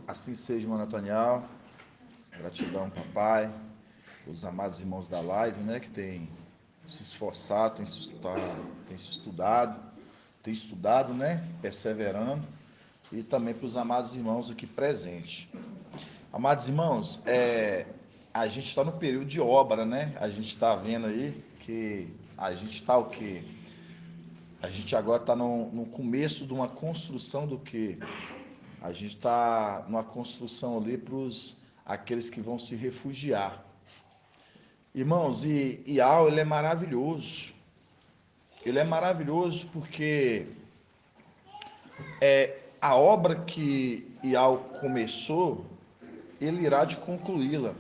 Assim seja, irmão Nathaniel. Gratidão, papai. Os amados irmãos da live, né, que têm se esforçado, têm se estudado, né, perseverando. E também para os amados irmãos aqui presentes. Amados irmãos, a gente está no período de obra, né? A gente está vendo aí que a gente está o quê? A gente agora está no começo de uma construção do quê? A gente está numa construção ali para aqueles que vão se refugiar. Irmãos, e Al, ele é maravilhoso. Ele é maravilhoso porque a obra que Ial começou, ele irá de concluí-la.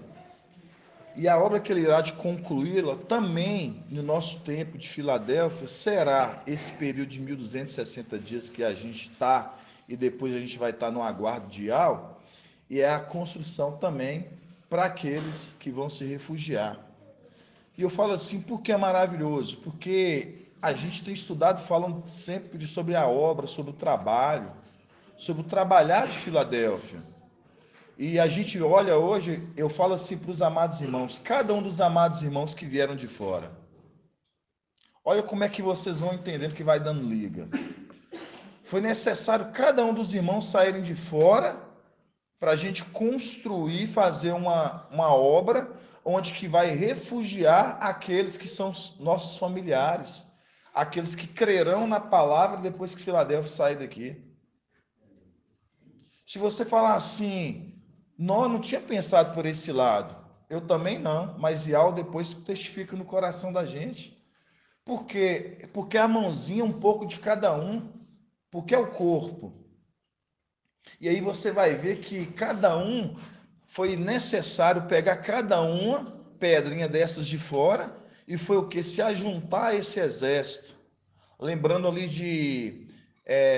E a obra que ele irá de concluí-la também, no nosso tempo de Filadélfia, será esse período de 1260 dias que a gente está, e depois a gente vai estar no aguardo de Ial, e é a construção também para aqueles que vão se refugiar. E eu falo assim, porque é maravilhoso? Porque a gente tem estudado falando sempre sobre a obra, sobre o trabalho, sobre o trabalhar de Filadélfia. E a gente olha hoje, eu falo assim para os amados irmãos, cada um dos amados irmãos que vieram de fora. Olha como é que vocês vão entendendo que vai dando liga. Foi necessário cada um dos irmãos saírem de fora para a gente construir, fazer uma obra onde que vai refugiar aqueles que são nossos familiares, aqueles que crerão na palavra depois que Filadélfia sair daqui. Se você falar assim, não tinha pensado por esse lado, eu também não, mas Ial depois testifica no coração da gente. Por quê? Porque a mãozinha é um pouco de cada um, porque é o corpo. E aí você vai ver que cada um foi necessário pegar cada uma pedrinha dessas de fora e foi o que? Se ajuntar a esse exército. Lembrando ali de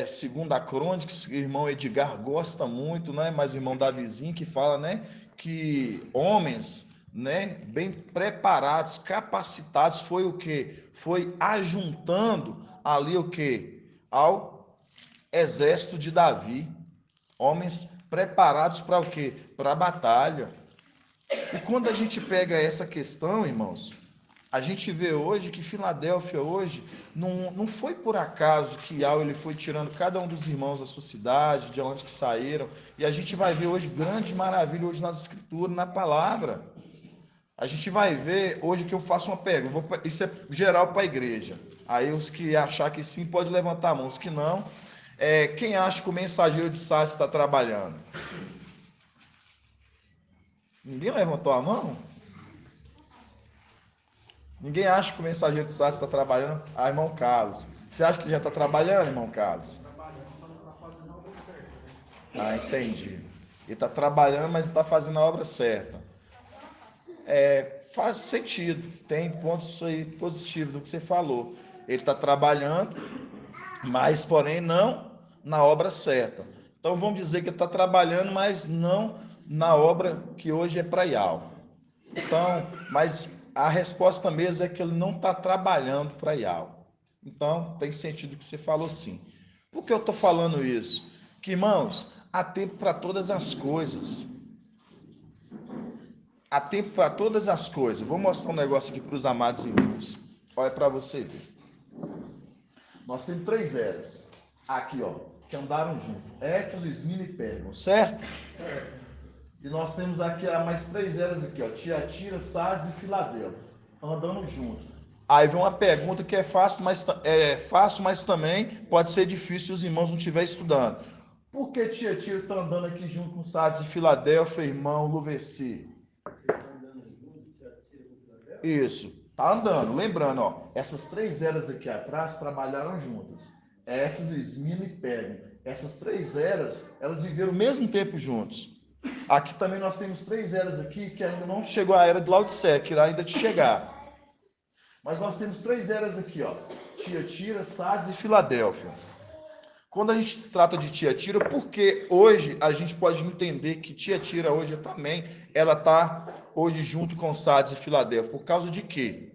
Segunda Crônicas, que o irmão Edgar gosta muito, né? Mas o irmão Davizinho que fala, né? Que homens, né? Bem preparados, capacitados, foi o que? Foi ajuntando ali o que? Ao exército de Davi. Homens preparados para o quê? Para a batalha. E quando a gente pega essa questão, irmãos, a gente vê hoje que Filadélfia hoje não foi por acaso que Al ele foi tirando cada um dos irmãos da sua cidade, de onde que saíram, e a gente vai ver hoje grande maravilha hoje nas escrituras, na palavra. A gente vai ver hoje que eu faço uma pergunta, isso é geral para a igreja. Aí os que achar que sim, pode levantar a mão, os que não, quem acha que o mensageiro de Sá está trabalhando? Ninguém levantou a mão? Ninguém acha que o mensageiro de Sá está trabalhando? Ah, irmão Carlos. Você acha que já está trabalhando, irmão Carlos? Ah, entendi. Ele está trabalhando, mas não está fazendo a obra certa. Faz sentido. Tem pontos aí positivos do que você falou. Ele está trabalhando, mas porém não na obra certa. Então vamos dizer que ele está trabalhando, mas não na obra que hoje é para IAL. Então, mas a resposta mesmo é que ele não está trabalhando para IAL. Então, tem sentido o que você falou sim. Por que eu estou falando isso? Que, irmãos, há tempo para todas as coisas. Há tempo para todas as coisas. Vou mostrar um negócio aqui para os amados irmãos. Olha para você ver. Nós temos três eras. Aqui, ó, que andaram juntos. Éfeso, Esmina e Pérgamo, certo? E nós temos aqui mais três eras aqui, ó, Tiatira, Sardes e Filadélfia, andando juntos. Aí vem uma pergunta que é fácil, mas também pode ser difícil se os irmãos não estiverem estudando. Por que Tiatira está andando aqui junto com Sardes e Filadélfia, irmão Luveci? Isso, tá andando. Lembrando, ó, essas três eras aqui atrás trabalharam juntas. Éfeso, Esmina e Pérgamo. Essas três eras, elas viveram o mesmo tempo juntos. Aqui também nós temos três eras aqui que ainda não chegou a era de Laodiceia, que irá ainda de chegar. Mas nós temos três eras aqui, ó. Tiatira, Sardes e Filadélfia. Quando a gente se trata de Tiatira, porque hoje a gente pode entender que Tiatira hoje também, ela está hoje junto com Sardes e Filadélfia. Por causa de quê?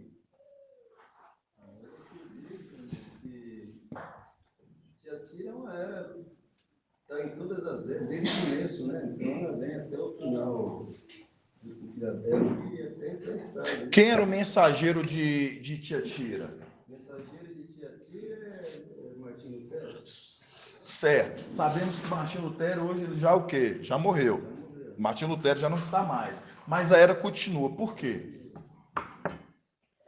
está em todas as eras, desde o começo, né? Então ela vem até o final do Filadélfia e até pensar. Quem era o mensageiro de Tiatira? O mensageiro de Tiatira é Martim Lutero. Certo. Sabemos que Martim Lutero hoje ele já o quê? Já morreu. Martim Lutero já não está mais. Mas a era continua. Por quê?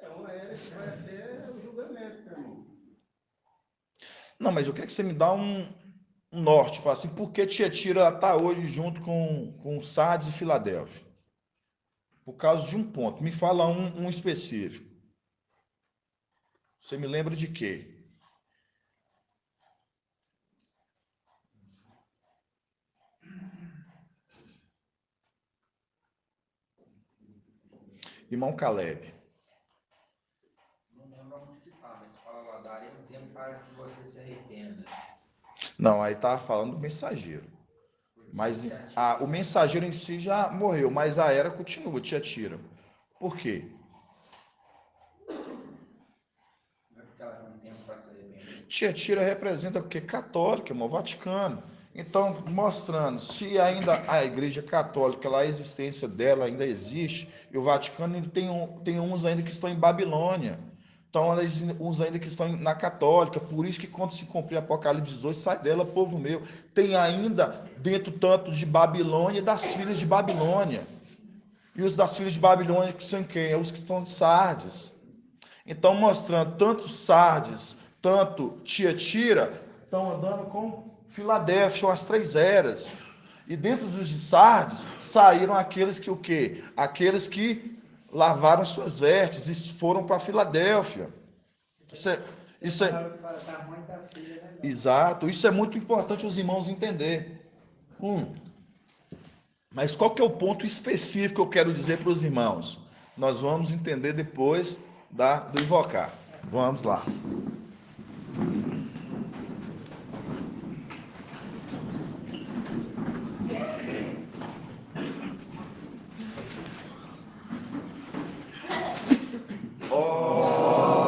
É uma era que vai até o julgamento, meu irmão. Não, mas eu quero que você me dá um norte. Fala assim, por que Tiatira está hoje junto com Sardes e Filadélfia? Por causa de um ponto. Me fala um específico. Você me lembra de quê? Irmão Caleb. Não lembro onde que está, mas fala lá, darei um tempo para que você se arrependa. Não, aí estava falando do mensageiro. Mas o mensageiro em si já morreu, mas a era continua, Tiatira. Por quê? Não é porque ela tem um tempo para se arrepender. Tiatira representa o quê? Católica, irmão, Vaticano. Então, mostrando, se ainda a Igreja Católica, lá, a existência dela ainda existe, e o Vaticano ele tem uns ainda que estão em Babilônia. Então, uns ainda que estão na Católica. Por isso que quando se cumprir Apocalipse 18, sai dela, povo meu. Tem ainda dentro tanto de Babilônia e das filhas de Babilônia. E os das filhas de Babilônia que são quem? É os que estão de Sardes. Então, mostrando tanto Sardes, tanto Tiatira, estão andando com Filadélfia, são as três eras. E dentro dos de Sardes saíram aqueles que o quê? Aqueles que lavaram suas vestes e foram para Filadélfia. Isso é, exato, isso é muito importante os irmãos entender. Mas qual que é o ponto específico que eu quero dizer para os irmãos? Nós vamos entender depois do invocar. Vamos lá.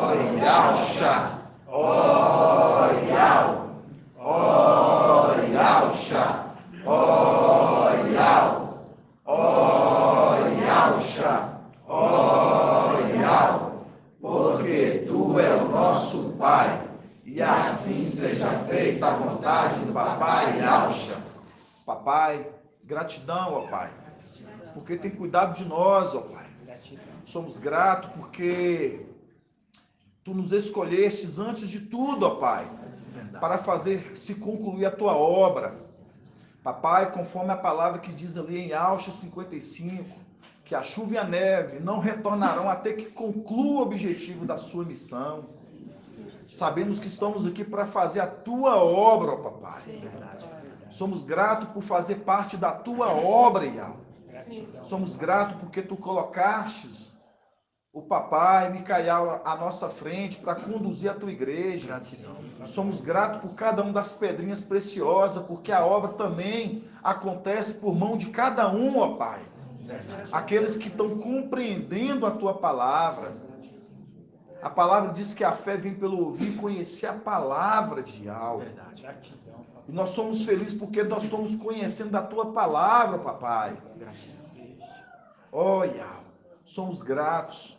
Oyalcha, oyal, oyalcha, oyal, oyalcha, oyal, porque tu é o nosso Pai, e assim seja feita a vontade do Papai Yalcha. Papai, gratidão, ó Pai, porque tem cuidado de nós, ó Pai. Somos gratos porque Tu nos escolhestes antes de tudo, ó Pai, para fazer se concluir a Tua obra. Papai, conforme a palavra que diz ali em Alcha 55, que a chuva e a neve não retornarão até que conclua o objetivo da sua missão. Sabemos que estamos aqui para fazer a Tua obra, ó Papai. Somos gratos por fazer parte da Tua obra, Ial. Somos gratos porque Tu colocastes o papai, Micael, à nossa frente para conduzir a tua igreja. Gratidão. Somos gratos por cada uma das pedrinhas preciosas, porque a obra também acontece por mão de cada um, ó Pai. Aqueles que estão compreendendo a tua palavra. A palavra diz que a fé vem pelo ouvir e conhecer a palavra de algo. E nós somos felizes porque nós estamos conhecendo da tua palavra, papai. Olha, somos gratos.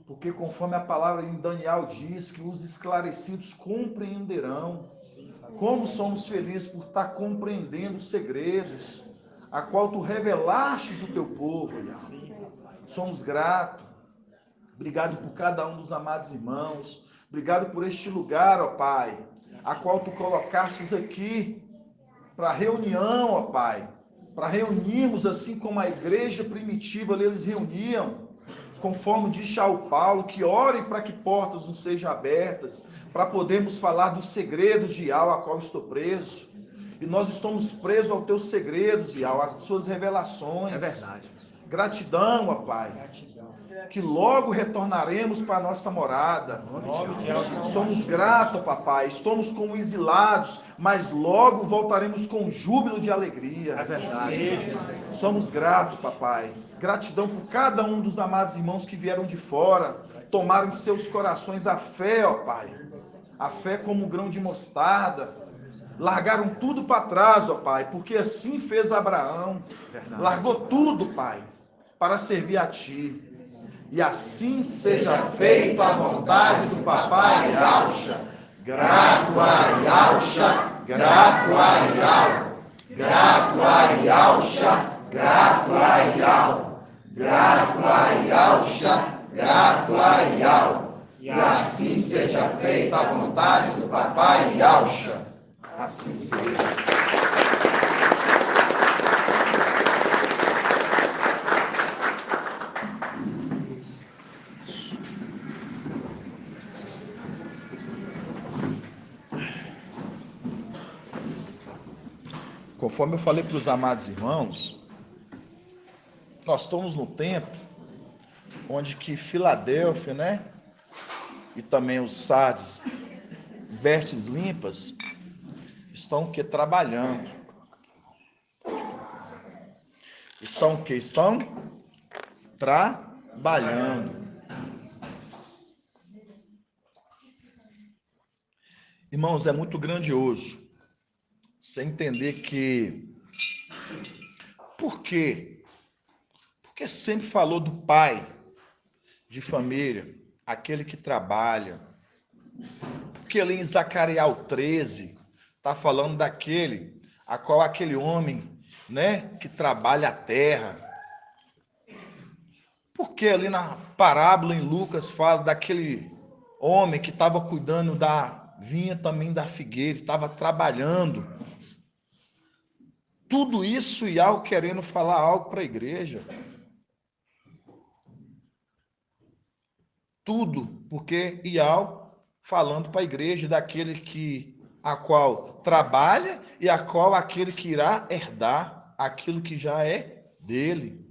Porque conforme a palavra em Daniel diz que os esclarecidos compreenderão. Como somos felizes por estar compreendendo os segredos, a qual tu revelaste do teu povo, Yahweh. Somos gratos. Obrigado por cada um dos amados irmãos. Obrigado por este lugar, ó Pai, a qual tu colocastes aqui para reunião, ó Pai. Para reunirmos assim como a igreja primitiva, eles reuniam. Conforme diz São Paulo, que ore para que portas não sejam abertas, para podermos falar dos segredos de Yahweh, a qual estou preso. E nós estamos presos aos teus segredos, Yahweh, às suas revelações. É verdade. Gratidão, ó Pai. Gratidão. Que logo retornaremos para a nossa morada. Somos gratos, papai. Estamos como exilados, mas logo voltaremos com júbilo de alegria. É verdade. Somos gratos, papai. Gratidão por cada um dos amados irmãos que vieram de fora, tomaram em seus corações a fé, ó Pai. A fé como um grão de mostarda. largaram tudo para trás, ó Pai, porque assim fez Abraão. Largou tudo, Pai, para servir a Ti. E assim seja feita a vontade do Papai Yaucha. Grato a Yaucha, grato a Yau. Grato a Yaucha, grato a Yau. Grato a Yaucha, grato a Yau. E assim seja feita a vontade do Papai Yaucha. Assim seja. Conforme eu falei para os amados irmãos, nós estamos no tempo onde que Filadélfia, né? E também os Sardes, vestes limpas, estão o que? Trabalhando. Estão o que? Estão trabalhando. Irmãos, é muito grandioso você entender que... Por quê? Porque sempre falou do pai de família, aquele que trabalha. Porque ali em Zacarias 13, está falando daquele, a qual aquele homem, né, que trabalha a terra. Porque ali na parábola em Lucas fala daquele homem que estava cuidando da vinha também da figueira, estava trabalhando. Tudo isso e algo querendo falar algo para a igreja. Tudo, porque Ial falando para a igreja daquele que a qual trabalha e a qual aquele que irá herdar aquilo que já é dele.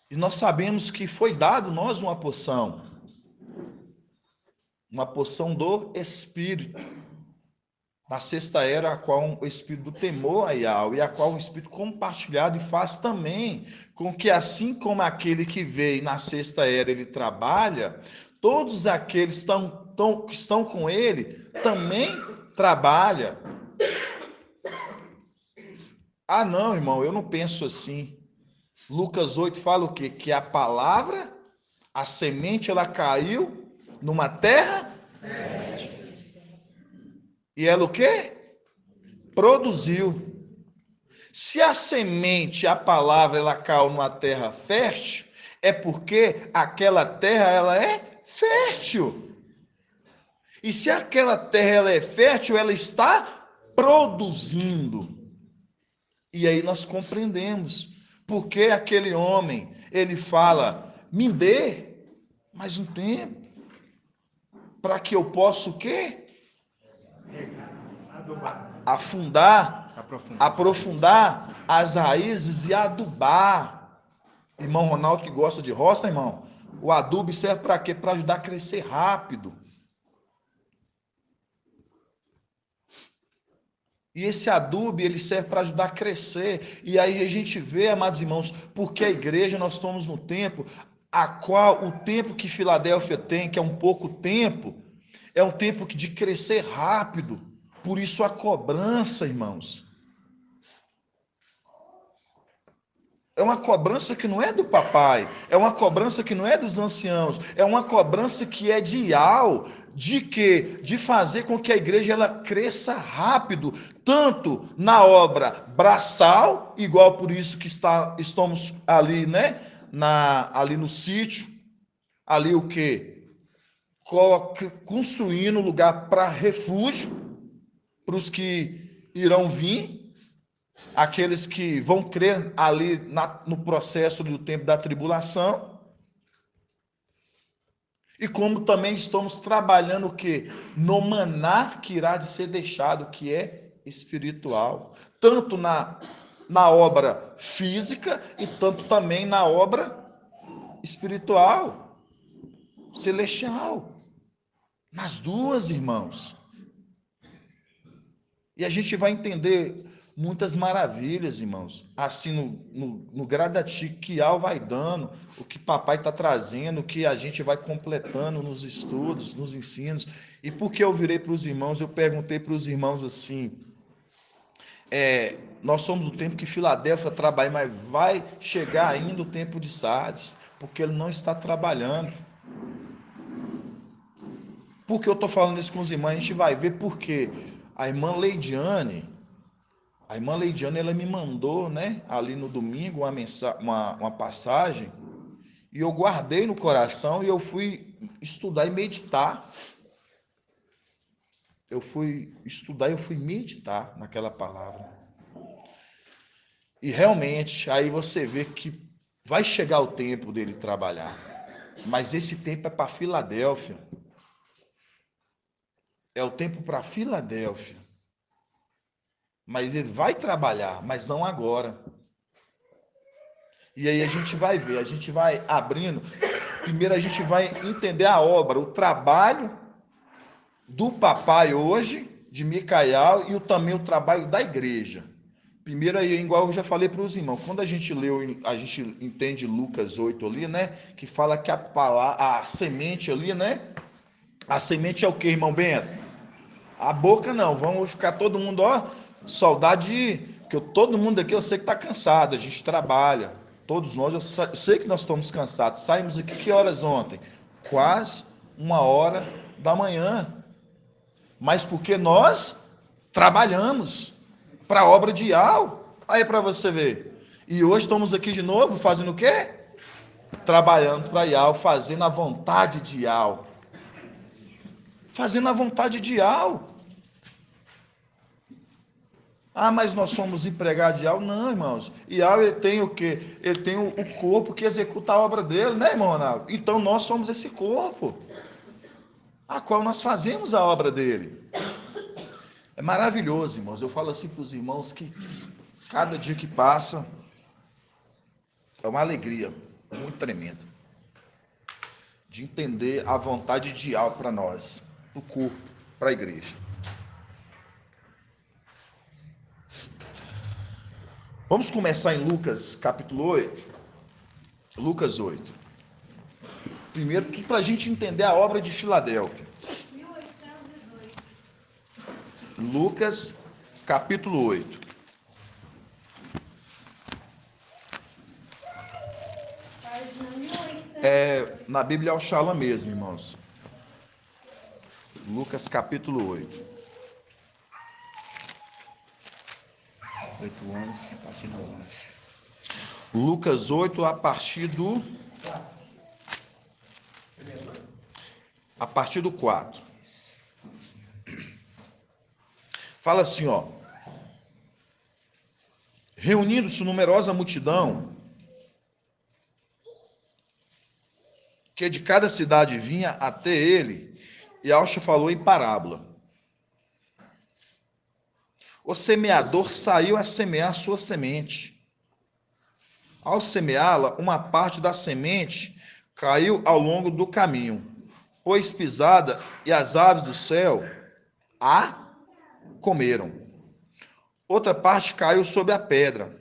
E nós sabemos que foi dado nós uma porção do Espírito, na sexta era, a qual o Espírito do temor a Ial, e a qual o Espírito compartilhado e faz também com que, assim como aquele que veio na sexta era, ele trabalha, todos aqueles que estão com ele também trabalham. Ah, não, irmão, eu não penso assim. Lucas 8 fala o quê? Que a palavra, a semente, ela caiu numa terra e ela o quê? Produziu. Se a semente, a palavra, ela caiu numa terra fértil, é porque aquela terra ela é fértil. E se aquela terra ela é fértil, ela está produzindo. E aí nós compreendemos porque aquele homem, ele fala: me dê mais um tempo para que eu possa o quê? Aprofundar as raízes e adubar. Irmão Ronaldo que gosta de roça, irmão, o adubo serve para quê? Para ajudar a crescer rápido. E esse adubo, ele serve para ajudar a crescer. E aí a gente vê, amados irmãos, porque a igreja, nós estamos no tempo, o tempo que Filadélfia tem, que é um pouco tempo, é um tempo de crescer rápido. Por isso a cobrança, irmãos. É uma cobrança que não é do papai, é uma cobrança que não é dos anciãos, é uma cobrança que é de Ial, de quê? De fazer com que a igreja ela cresça rápido, tanto na obra braçal, igual por isso que estamos ali, né? Ali no sítio, ali o quê? Construindo lugar para refúgio, para os que irão vir, aqueles que vão crer ali no processo do tempo da tribulação. E como também estamos trabalhando o quê? No maná que irá de ser deixado, que é espiritual. Tanto na obra física e tanto também na obra espiritual, celestial. Nas duas, irmãos. E a gente vai entender muitas maravilhas, irmãos. Assim, no gradativo que Al vai dando, o que papai está trazendo, o que a gente vai completando nos estudos, nos ensinos. E porque eu virei para os irmãos, eu perguntei para os irmãos assim, nós somos do tempo que Filadélfia trabalha, mas vai chegar ainda o tempo de Sardes, porque ele não está trabalhando. Por que eu estou falando isso com os irmãos? A gente vai ver porque a irmã Leidiane, ela me mandou, né, ali no domingo, uma passagem, e eu guardei no coração e eu fui estudar e meditar. Eu fui estudar e eu fui meditar naquela palavra. E realmente, aí você vê que vai chegar o tempo dele trabalhar. Mas esse tempo é para Filadélfia. É o tempo para Filadélfia. Mas ele vai trabalhar, mas não agora. E aí a gente vai ver, a gente vai abrindo. Primeiro a gente vai entender a obra, o trabalho do papai hoje, de Micael, e também o trabalho da igreja. Primeiro aí, igual eu já falei para os irmãos, quando a gente leu, a gente entende Lucas 8 ali, né? Que fala que a semente ali, né? A semente é o que, irmão Bento? A boca não, vamos ficar todo mundo, ó, saudade, que todo mundo aqui eu sei que está cansado, a gente trabalha, todos nós, eu sei que nós estamos cansados. Saímos aqui que horas ontem? Quase 1h da manhã, mas porque nós trabalhamos para a obra de Al, aí para você ver. E hoje estamos aqui de novo, fazendo o quê? Trabalhando para Al, fazendo a vontade de Al. Fazendo a vontade de Al. Ah, mas nós somos empregados de Al? Não, irmãos. E Al, ele tem o quê? Ele tem o corpo que executa a obra dele, né, irmão Ronaldo? Então nós somos esse corpo, a qual nós fazemos a obra dele. É maravilhoso, irmãos. Eu falo assim para os irmãos que cada dia que passa é uma alegria muito tremenda de entender a vontade de Al para nós, o corpo, para a igreja. Vamos começar em Lucas, capítulo 8. Lucas 8. Primeiro, tudo para a gente entender a obra de Filadélfia. 1802. Lucas, capítulo 8. Página 1800. Na Bíblia é o Shalom mesmo, irmãos. Lucas, capítulo 8. 8:11, a partir do 11. Lucas 8, a partir do 4. Fala assim, ó. Reunindo-se numerosa multidão, que de cada cidade vinha até ele, e Alcha falou em parábola. O semeador saiu a semear sua semente. Ao semeá-la, uma parte da semente caiu ao longo do caminho, pois pisada, e as aves do céu a comeram. Outra parte caiu sobre a pedra.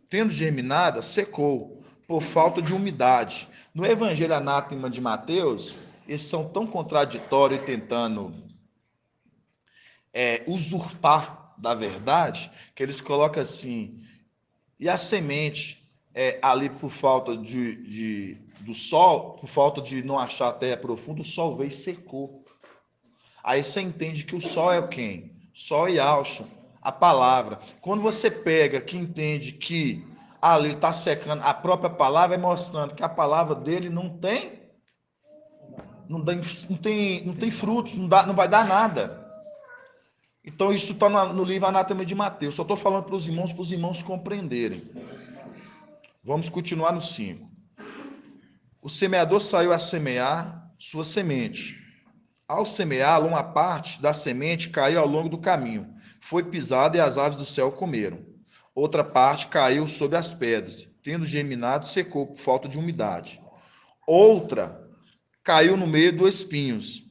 Tendo germinada, secou, por falta de umidade. No Evangelho Anátema de Mateus, eles são tão contraditórios e tentando usurpar da verdade, que eles colocam assim, e a semente ali por falta do sol, por falta de não achar a terra profunda, o sol veio e secou. Aí você entende que o sol é quem? Sol e Alcha, a palavra. Quando você pega que entende que ali está secando, a própria palavra é mostrando que a palavra dele não tem frutos, não vai dar nada. Então, isso está no livro Anátema de Mateus. Só estou falando para os irmãos compreenderem. Vamos continuar no 5. O semeador saiu a semear sua semente. Ao semeá-la, uma parte da semente caiu ao longo do caminho. Foi pisada e as aves do céu comeram. Outra parte caiu sobre as pedras. Tendo germinado, secou por falta de umidade. Outra caiu no meio dos espinhos.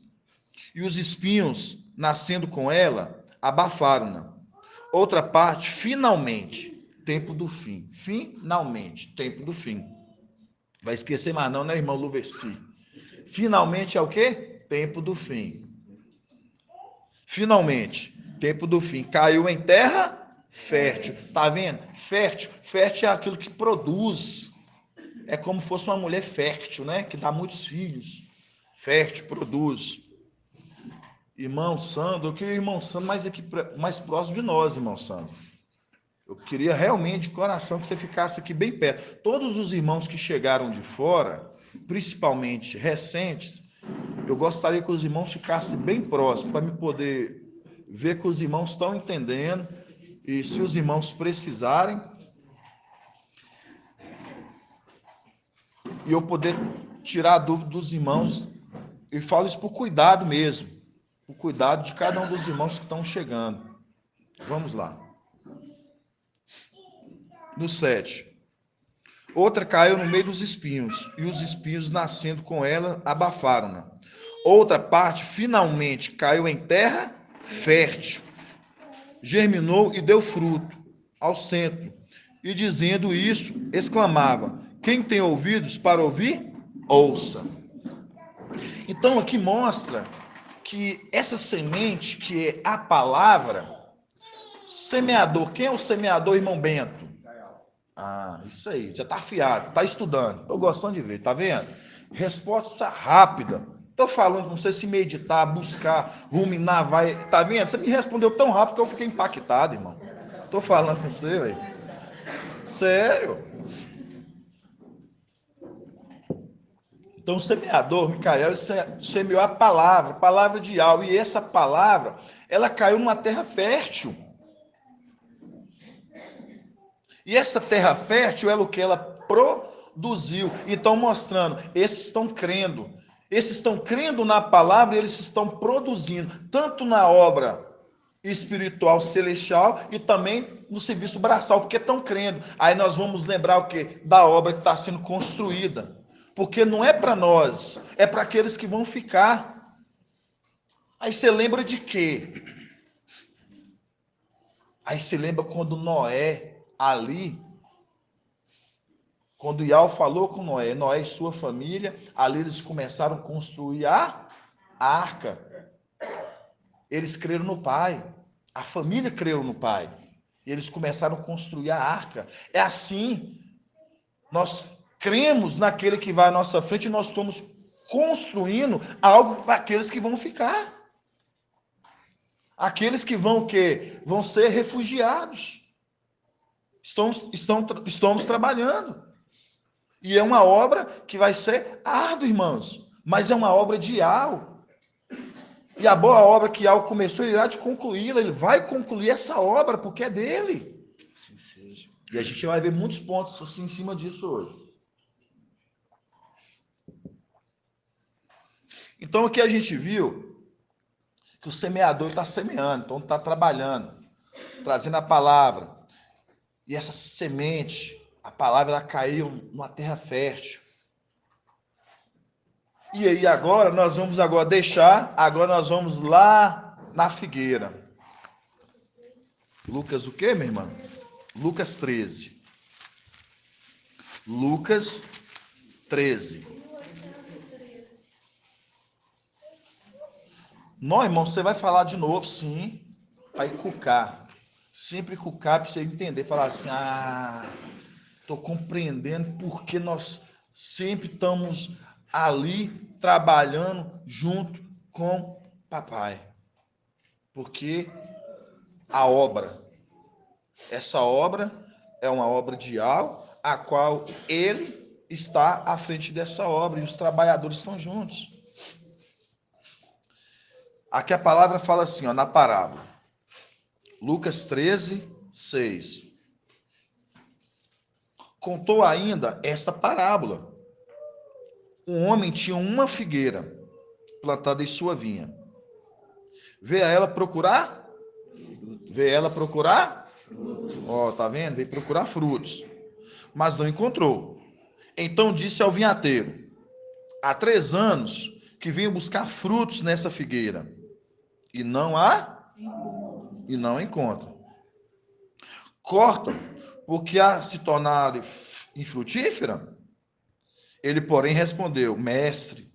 E os espinhos, nascendo com ela, abafaram-na. outra parte, finalmente, tempo do fim. Finalmente, tempo do fim. Vai esquecer mais não, né, irmão Luversi? Finalmente é o quê? Tempo do fim. Finalmente, tempo do fim. Caiu em terra fértil. Tá vendo? Fértil. Fértil é aquilo que produz. É como se fosse uma mulher fértil, né? Que dá muitos filhos. Fértil, produz. Irmão Sandro, eu queria o irmão Sandro mais próximo de nós, irmão Sandro. Eu queria realmente, de coração, que você ficasse aqui bem perto. Todos os irmãos que chegaram de fora, principalmente recentes, eu gostaria que os irmãos ficassem bem próximos, para me poder ver que os irmãos estão entendendo, e se os irmãos precisarem, e eu poder tirar a dúvida dos irmãos, e falo isso por cuidado mesmo, por cuidado de cada um dos irmãos que estão chegando. Vamos lá. No 7. Outra caiu no meio dos espinhos, e os espinhos, nascendo com ela, abafaram-na. Outra parte, finalmente, caiu em terra fértil, germinou e deu fruto ao centro. E dizendo isso, exclamava: quem tem ouvidos para ouvir, ouça. Então aqui mostra que essa semente, que é a palavra, semeador, quem é o semeador, irmão Bento? Ah, isso aí, já tá afiado, tá estudando. Tô gostando de ver, tá vendo? Resposta rápida. Tô falando com você, se meditar, buscar, ruminar, vai. Tá vendo? Você me respondeu tão rápido que eu fiquei impactado, irmão. Tô falando com você, velho. Sério. Então, o semeador, Micael, ele semeou a palavra de algo. E essa palavra, ela caiu numa terra fértil. E essa terra fértil é o que ela produziu. Então, mostrando, esses estão crendo. Esses estão crendo na palavra e eles estão produzindo, tanto na obra espiritual celestial e também no serviço braçal, porque estão crendo. Aí nós vamos lembrar o quê? Da obra que está sendo construída. Porque não é para nós, é para aqueles que vão ficar. Aí você lembra de quê? Aí você lembra quando Noé, ali, quando Yahweh falou com Noé, Noé e sua família, ali eles começaram a construir a arca. Eles creram no Pai, a família creu no Pai, e eles começaram a construir a arca. É assim, nós cremos naquele que vai à nossa frente e nós estamos construindo algo para aqueles que vão ficar. Aqueles que vão o quê? Vão ser refugiados. Estamos trabalhando. E é uma obra que vai ser árdua, irmãos. Mas é uma obra de Yahweh. E a boa obra que Yahweh começou, ele irá de concluí-la. Ele vai concluir essa obra, porque é dele. Assim seja. E a gente vai ver muitos pontos assim em cima disso hoje. Então, aqui a gente viu que o semeador está semeando, então está trabalhando, trazendo a palavra. E essa semente, a palavra, ela caiu numa terra fértil. E aí agora nós vamos nós vamos lá na figueira. Lucas o quê, minha irmã? Lucas 13. Lucas 13. Não, irmão, você vai falar de novo, sim, para cucar. Sempre cucar para você entender, falar assim, estou compreendendo porque nós sempre estamos ali trabalhando junto com papai. Porque essa obra é uma obra de Yahweh, a qual ele está à frente dessa obra e os trabalhadores estão juntos. Aqui a palavra fala assim, na parábola. Lucas 13, 6. Contou ainda esta parábola. Um homem tinha uma figueira plantada em sua vinha. Veio ela procurar? Tá vendo? Veio procurar frutos. Mas não encontrou. Então disse ao vinhateiro: há 3 anos que venho buscar frutos nessa figueira. E não encontra. cortam, porque a se tornar infrutífera. Ele, porém, respondeu: Mestre,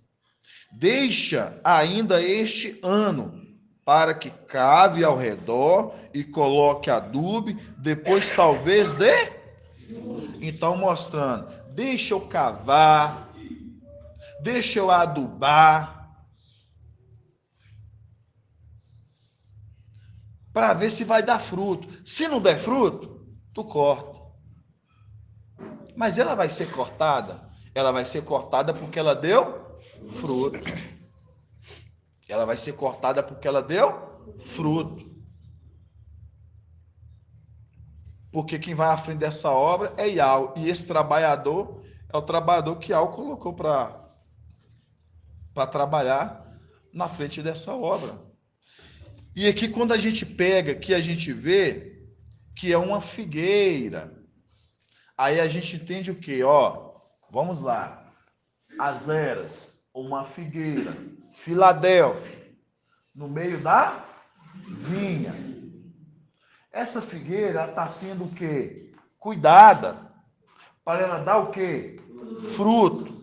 deixa ainda este ano, para que cave ao redor e coloque adubo, depois talvez dê. Então, mostrando, deixa eu cavar, deixa eu adubar, para ver se vai dar fruto. Se não der fruto, tu corta. Mas ela vai ser cortada? Ela vai ser cortada porque ela deu fruto. Ela vai ser cortada porque ela deu fruto. Porque quem vai à frente dessa obra é Iau. E esse trabalhador é o trabalhador que Iau colocou para trabalhar na frente dessa obra. E aqui, quando a gente pega, que a gente vê que é uma figueira. Aí a gente entende o quê? Ó, vamos lá. As eras, uma figueira. Filadélfia, no meio da vinha. Essa figueira está sendo o quê? Cuidada. Para ela dar o quê? Fruto.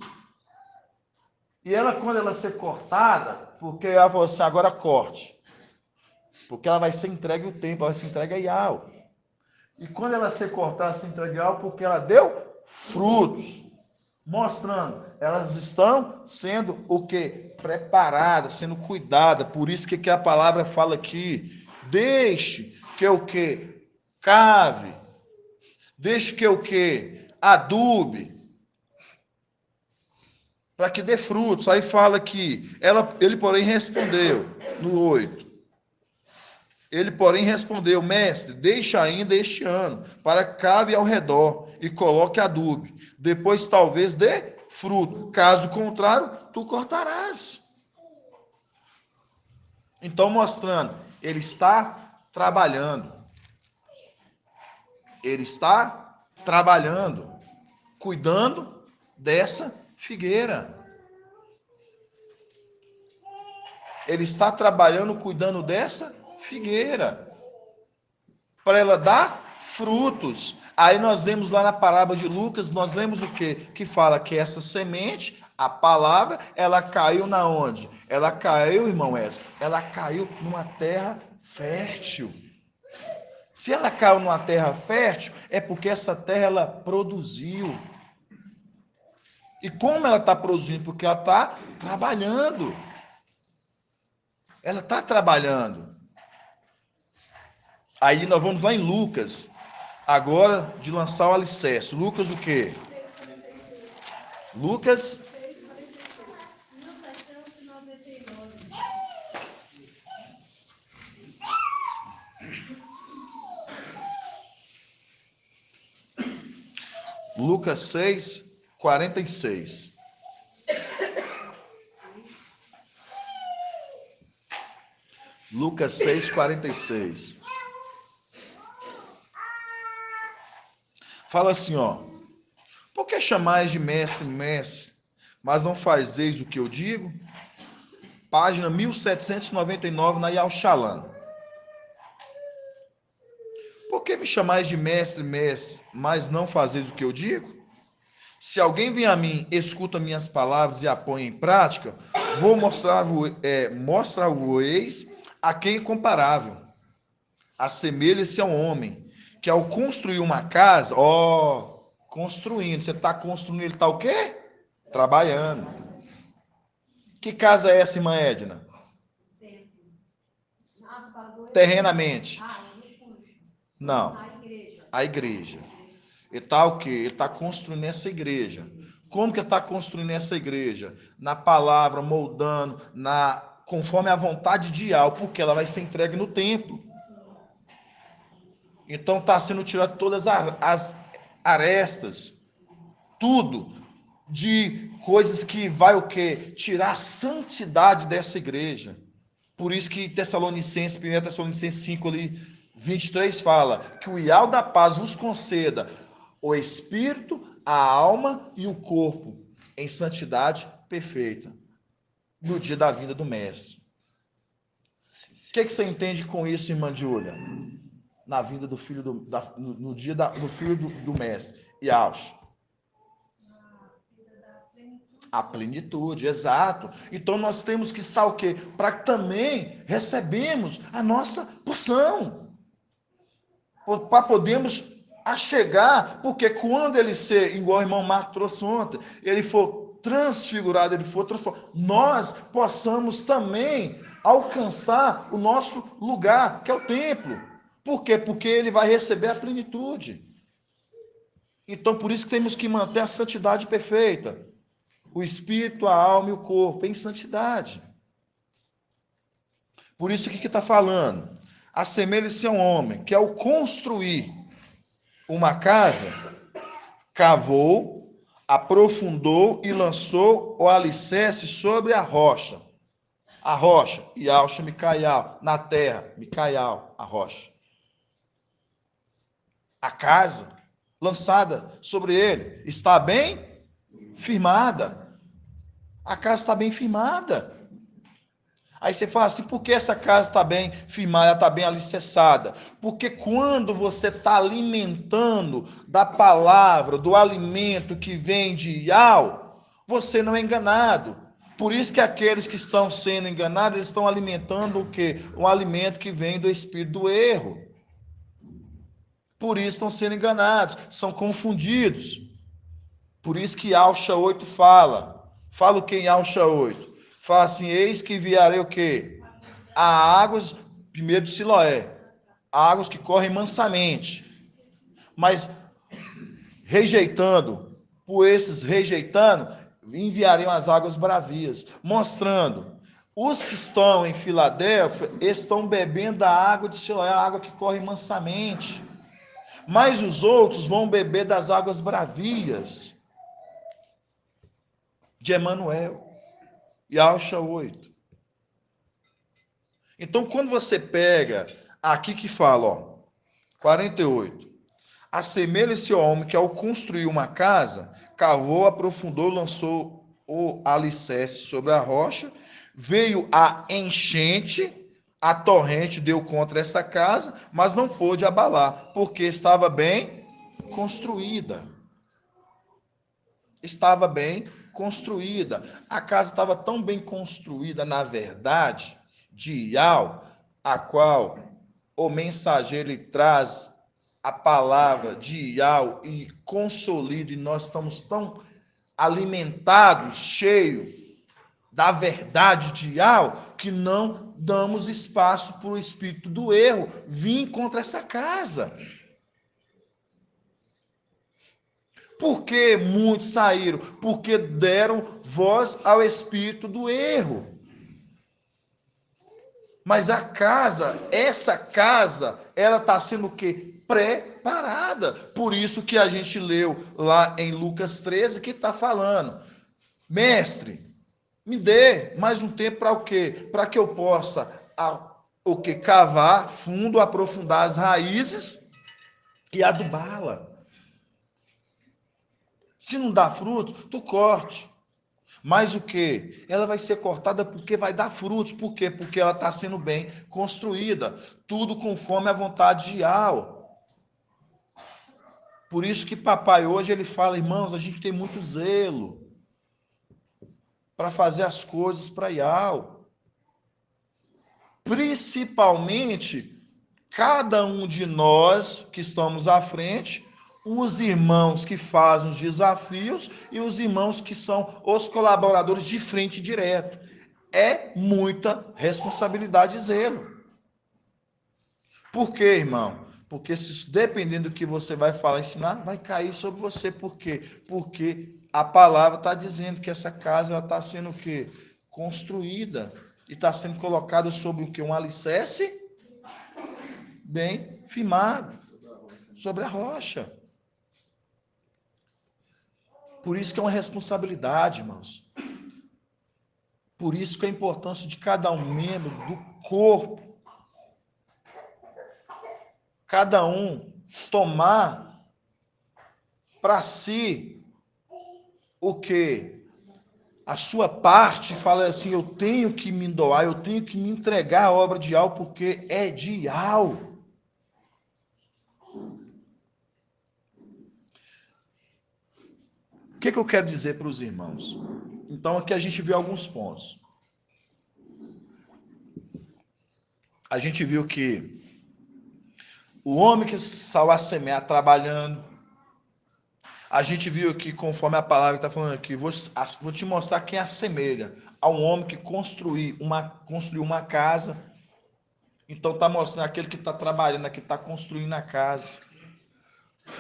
E ela, quando ela ser cortada, porque ela falou assim, agora corte. Porque ela vai ser entregue o tempo, ela vai ser entregue a Iau. E quando ela ser cortada, se entregue a Iau, porque ela deu frutos. Mostrando, elas estão sendo o quê? Preparadas, sendo cuidadas. Por isso que a palavra fala aqui, deixe que o quê? Cave. Deixe que o quê? Adube. Para que dê frutos. Aí fala que ele, porém, respondeu, no 8. Ele, porém, respondeu, mestre, deixa ainda este ano, para que cave ao redor e coloque adubo. Depois talvez dê fruto. Caso contrário, tu cortarás. Então, mostrando, ele está trabalhando. Ele está trabalhando, cuidando dessa figueira. Ele está trabalhando, cuidando dessa figueira, para ela dar frutos. Aí nós vemos lá na parábola de Lucas, nós lemos o quê? Que fala que essa semente, a palavra, ela caiu na onde? Ela caiu, irmão Edson, ela caiu numa terra fértil. Se ela caiu numa terra fértil, é porque essa terra ela produziu. E como ela está produzindo? Porque ela está trabalhando. Ela está trabalhando. Aí nós vamos lá em Lucas, agora de lançar o alicerce. Lucas o quê? Lucas 1799. Lucas 6, 46. Lucas 6, 46. Fala assim, ó. Por que chamais de mestre, mestre, mas não fazeis o que eu digo? Página 1799 na Yal Shalom. Por que me chamais de mestre, mestre, mas não fazeis o que eu digo? Se alguém vem a mim, escuta minhas palavras e a põe em prática, vou mostrar-vos a quem é comparável. Assemelha-se a um homem que ao construir uma casa, construindo, você está construindo, ele está o quê? Trabalhando. Que casa é essa, irmã Edna? Terrenamente. Não. A igreja. Ele está o quê? Ele está construindo essa igreja. Como que ele está construindo essa igreja? Na palavra, moldando, conforme a vontade de Yahweh, porque ela vai ser entregue no templo. Então está sendo tirado todas as arestas, tudo de coisas que vai o quê? Tirar a santidade dessa igreja. Por isso que Tessalonicenses, 1 Tessalonicenses 5, ali, 23 fala que o Iau da paz vos conceda o espírito, a alma e o corpo em santidade perfeita no dia da vinda do mestre. O que você entende com isso, irmã Júlia? na vinda do filho no dia do filho do mestre? Yahshua. A plenitude, exato. Então nós temos que estar o quê? Para que também recebemos a nossa porção. Para podermos chegar, porque quando ele ser, igual o irmão Marco trouxe ontem, ele for transfigurado, ele for transformado, nós possamos também alcançar o nosso lugar, que é o templo. Por quê? Porque ele vai receber a plenitude. Então, por isso que temos que manter a santidade perfeita. O espírito, a alma e o corpo em santidade. Por isso que está falando? Assemelhe-se a um homem que, ao construir uma casa, cavou, aprofundou e lançou o alicerce sobre a rocha. A rocha, Yahshua Micaial, na terra, Micaial, a rocha. A casa lançada sobre ele está bem firmada. A casa está bem firmada. Aí você fala assim, por que essa casa está bem firmada, está bem alicerçada? Porque quando você está alimentando da palavra, do alimento que vem de Yahweh, você não é enganado. Por isso que aqueles que estão sendo enganados, eles estão alimentando o quê? Um alimento que vem do espírito do erro. Por isso estão sendo enganados, são confundidos. Por isso que Yahshua 8 fala o que em Yahshua 8? Fala assim, eis que enviarei o quê? Há águas, primeiro de Siloé, águas que correm mansamente. Mas rejeitando, por esses rejeitando, enviariam as águas bravias, mostrando, os que estão em Filadélfia estão bebendo a água de Siloé, a água que corre mansamente. Mas os outros vão beber das águas bravias de Emanuel. Yahshua 8. Então, quando você pega aqui que fala, ó, 48. Assemelha-se ao homem que, ao construir uma casa, cavou, aprofundou, lançou o alicerce sobre a rocha, veio a enchente, a torrente deu contra essa casa, mas não pôde abalar, porque estava bem construída. Estava bem construída. A casa estava tão bem construída, na verdade, de Yahweh, a qual o mensageiro lhe traz a palavra de Yahweh e consolida, e nós estamos tão alimentados, cheios da verdade de Yahweh, que não damos espaço para o espírito do erro vir contra essa casa. Por que muitos saíram? Porque deram voz ao espírito do erro. Mas a casa, essa casa, ela está sendo o quê? Preparada. Por isso que a gente leu lá em Lucas 13, que está falando, mestre, me dê mais um tempo para o quê? Para que eu possa cavar fundo, aprofundar as raízes e adubá-la. Se não dá fruto, tu corte. Mas o que? Ela vai ser cortada porque vai dar frutos. Por quê? Porque ela está sendo bem construída. Tudo conforme a vontade de Yahweh. Por isso que papai hoje ele fala, irmãos, a gente tem muito zelo para fazer as coisas para Yahweh. Principalmente, cada um de nós que estamos à frente, os irmãos que fazem os desafios e os irmãos que são os colaboradores de frente direto. É muita responsabilidade e zelo. Por quê, irmão? Porque se dependendo do que você vai falar, ensinar, vai cair sobre você. Por quê? Porque a palavra está dizendo que essa casa está sendo o quê? Construída e está sendo colocada sobre o quê? Um alicerce bem firmado sobre a rocha. Por isso que é uma responsabilidade, irmãos. Por isso que é a importância de cada um membro do corpo. Cada um tomar para si o que? A sua parte, fala assim, eu tenho que me doar, eu tenho que me entregar à obra de Yahweh, porque é de Yahweh. que eu quero dizer para os irmãos? Então, aqui a gente viu alguns pontos. A gente viu que o homem que saiu a semear trabalhando. A gente viu que, conforme a palavra está falando aqui, vou te mostrar quem assemelha a um homem que construiu uma casa. Então, está mostrando aquele que está trabalhando, aquele que está construindo a casa.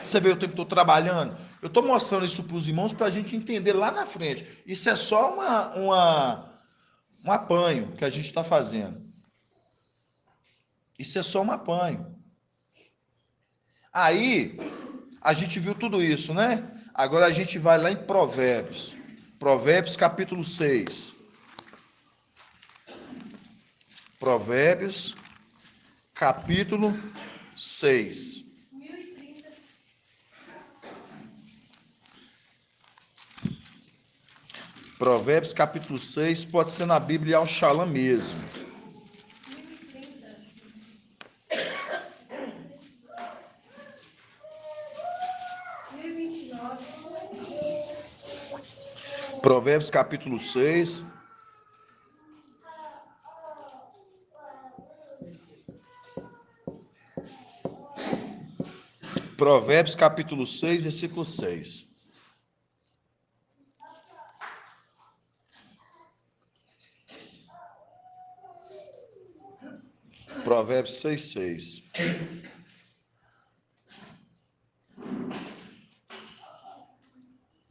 Você vê o tempo que eu estou trabalhando? Eu estou mostrando isso para os irmãos para a gente entender lá na frente. Isso é só um apanho que a gente está fazendo. Isso é só um apanho. Aí, a gente viu tudo isso, né? Agora a gente vai lá em Provérbios. Provérbios capítulo 6. Provérbios capítulo 6. 1030. Provérbios capítulo 6, pode ser na Bíblia ao Shalom mesmo. 1030. 1029. Provérbios capítulo 6. Provérbios capítulo 6, versículo 6. Provérbios 6, 6.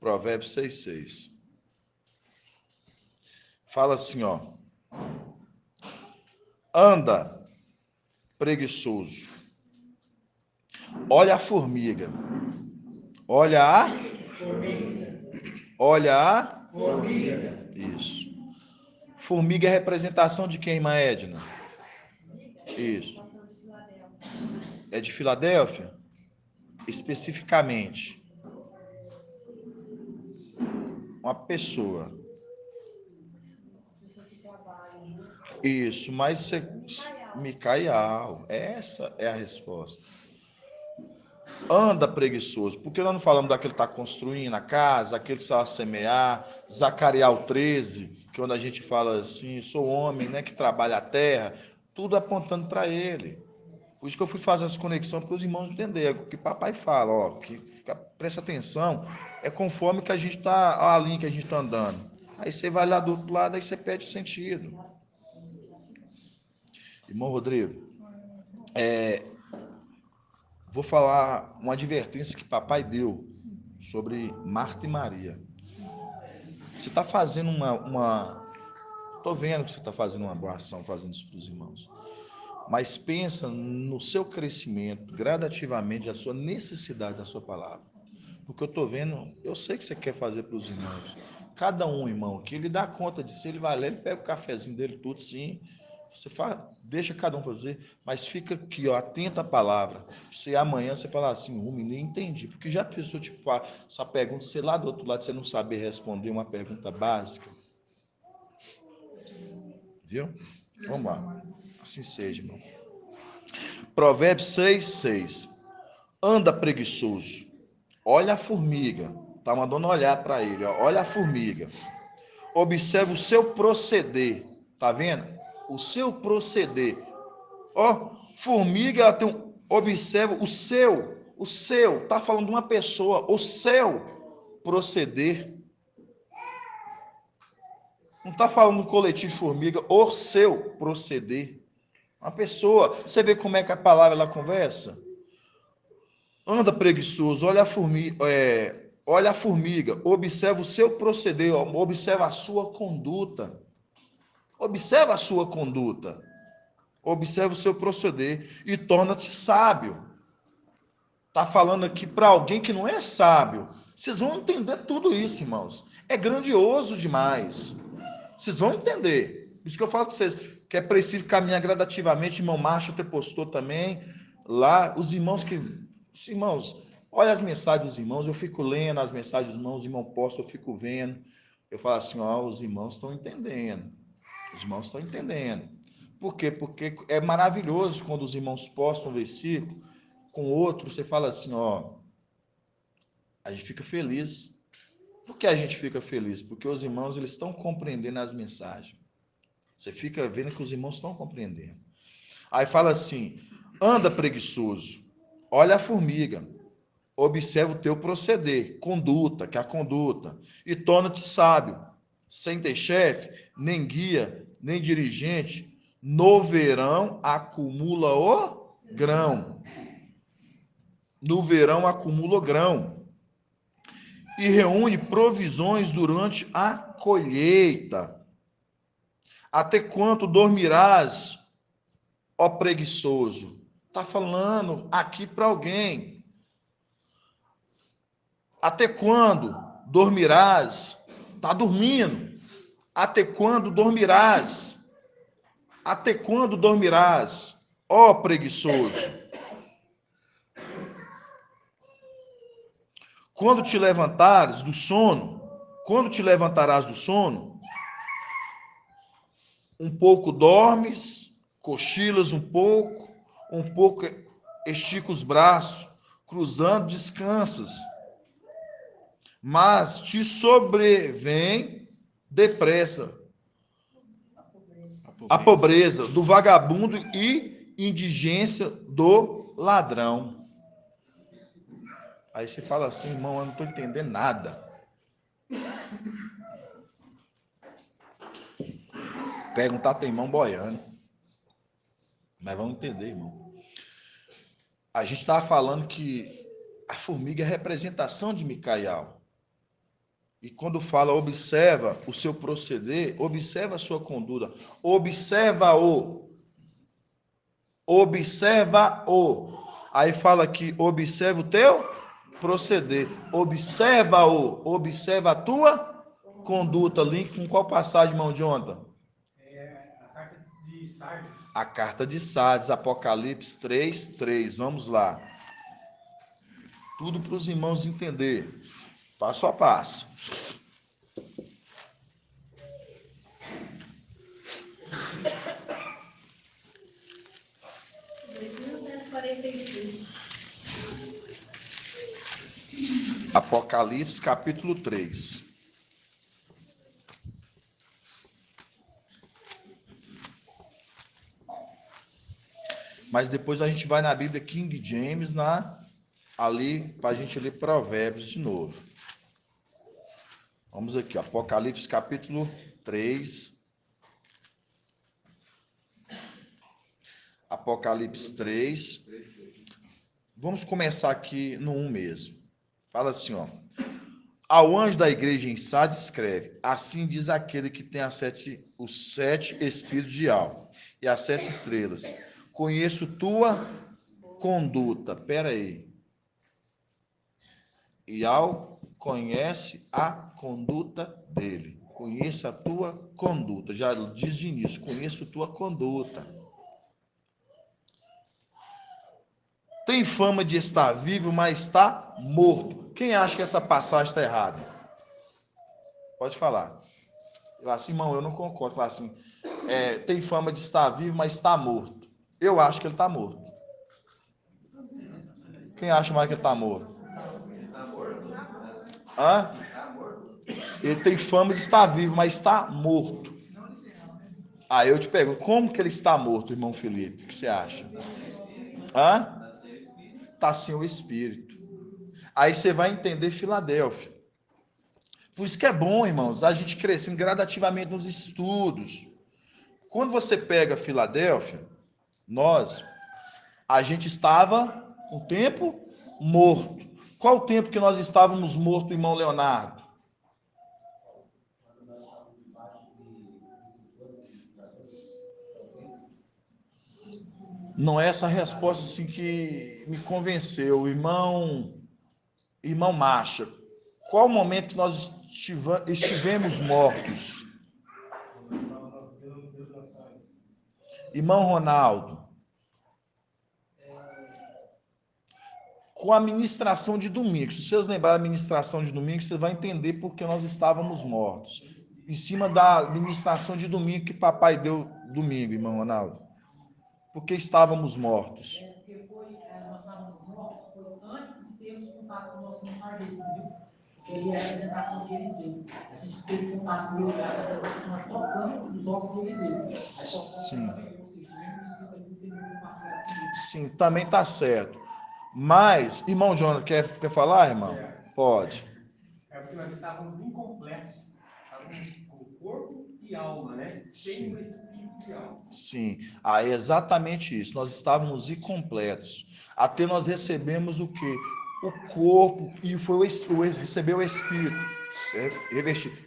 Provérbios 6, 6. Fala assim, ó. Anda, preguiçoso. Olha a formiga. Olha a formiga. Isso. Formiga é representação de quem, irmã Edna? Isso. É de Filadélfia? Especificamente. Uma pessoa. Isso, mas você... Micaial. Essa é a resposta. Anda preguiçoso. Por que nós não falamos daquele que está construindo a casa, aquele que está a semear, Zacariel 13, que quando a gente fala assim, sou homem, né, que trabalha a terra, tudo apontando para ele. Por isso que eu fui fazer essa conexão para os irmãos entenderem o que papai fala, ó, presta atenção, é conforme que a gente está, a linha que a gente está andando. Aí você vai lá do outro lado, aí você perde o sentido. Irmão Rodrigo, vou falar uma advertência que papai deu sobre Marta e Maria. Você está fazendo Estou vendo que você está fazendo uma boa ação, fazendo isso para os irmãos. Mas pensa no seu crescimento, gradativamente, a sua necessidade da sua palavra. Porque eu estou vendo, eu sei que você quer fazer para os irmãos. Cada um, irmão, que ele dá conta de si, ele vai lá, ele pega o cafezinho dele, tudo sim. Você faz, deixa cada um fazer, mas fica aqui, ó, atenta à palavra. Se amanhã você falar assim, nem entendi. Porque já pensou, tipo, essa pergunta, sei lá do outro lado, você não saber responder uma pergunta básica. Viu? Vamos lá. Assim seja, irmão. Provérbios 6, 6. Anda preguiçoso. Olha a formiga. Tá mandando olhar para ele. Ó. Olha a formiga. Observe o seu proceder. Tá vendo? O seu proceder. Ó, formiga, ela tem um... Observe o seu. Tá falando de uma pessoa. O seu proceder. Não tá falando do coletivo formiga. O seu proceder. Uma pessoa. Você vê como é que a palavra ela conversa? Anda preguiçoso, olha a formiga, observa o seu proceder, observa a sua conduta. Observa a sua conduta. Observa o seu proceder e torna-te sábio. Está falando aqui para alguém que não é sábio. Vocês vão entender tudo isso, irmãos. É grandioso demais. Vocês vão entender. Por isso que eu falo para vocês que é preciso caminhar gradativamente. Irmão Márcio até postou também lá. Os irmãos, olha as mensagens dos irmãos. Eu fico lendo as mensagens dos irmãos. Os irmãos postam, eu fico vendo. Eu falo assim, ó, os irmãos estão entendendo. Os irmãos estão entendendo. Por quê? Porque é maravilhoso quando os irmãos postam um versículo com outro. Você fala assim, ó, a gente fica feliz. Por que a gente fica feliz? Porque os irmãos eles estão compreendendo as mensagens. Você fica vendo que os irmãos estão compreendendo. Aí fala assim: anda preguiçoso, olha a formiga, observa o teu proceder, conduta, que é a conduta, e torna-te sábio, sem ter chefe, nem guia, nem dirigente. No verão acumula o grão. No verão acumula o grão. E reúne provisões durante a colheita. Até quanto dormirás, ó preguiçoso? Está falando aqui para alguém. Até quando dormirás? Está dormindo. Até quando dormirás? Até quando dormirás, ó preguiçoso? Quando te levantares do sono, quando te levantarás do sono, um pouco dormes, cochilas um pouco estica os braços, cruzando, descansas. Mas te sobrevém depressa a pobreza do vagabundo e indigência do ladrão. Aí você fala assim, irmão, eu não estou entendendo nada. Perguntar tem irmão boiando. Mas vamos entender, irmão. A gente estava falando que a formiga é a representação de Micael. E quando fala observa o seu proceder, observa a sua conduta, observa-o. Observa-o. Aí fala que observa o teu proceder, observa-o, observa a tua conduta. Link com qual passagem, irmão Jonathan? A carta de Sardes. A carta de Sardes, Apocalipse 3:3. Vamos lá. Tudo para os irmãos entender, passo a passo. Apocalipse capítulo 3. Mas depois a gente vai na Bíblia King James, ali, para a gente ler Provérbios de novo. Vamos aqui, Apocalipse capítulo 3. Apocalipse 3. Vamos começar aqui no 1 mesmo. Fala assim, ó. Ao anjo da igreja em Sardes escreve: assim diz aquele que tem os 7 espíritos de alma e as 7 estrelas. Conheço tua conduta. Pera aí. E ao conhece a conduta dele. Conheço a tua conduta. Já diz de início, conheço tua conduta. Tem fama de estar vivo, mas está morto. Quem acha que essa passagem está errada? Pode falar. Eu assim, irmão, eu não concordo. Fala assim, tem fama de estar vivo, mas está morto. Eu acho que ele está morto. Quem acha mais que ele está morto? Hã? Ele tem fama de estar vivo, mas está morto. Aí eu te pergunto, como que ele está morto, irmão Felipe? O que você acha? Hã? Está sem o Espírito. Aí você vai entender Filadélfia. Por isso que é bom, irmãos, a gente crescendo gradativamente nos estudos. Quando você pega Filadélfia, a gente estava um tempo morto. Qual o tempo que nós estávamos mortos, irmão Leonardo? Não é essa resposta assim que me convenceu, irmão Marcha. Qual o momento que nós estivemos mortos? Irmão Ronaldo. Com a ministração de domingo. Se vocês lembrarem da ministração de domingo, vocês vão entender por que nós estávamos mortos. Em cima da ministração de domingo que papai deu domingo, irmão Ronaldo. Porque estávamos mortos. Porque nós estávamos mortos antes de termos contato com o nosso mensageiro, entendeu? Ele é a representação de Eliseu. A gente teve contato com o lugar da representação, nós tocando os ossos de Eliseu. Aí Sim. tocando, ou seja, o mesmo espírito ali que ele compartilhar comigo. Sim, também está certo. Mas, irmão Jonathan, quer falar, irmão? Pode. É porque nós estávamos incompletos. Estávamos com corpo e alma, né? Sem o espírito e alma. Sim, é exatamente isso. Nós estávamos incompletos. Até nós recebemos o quê? O corpo e recebeu o Espírito.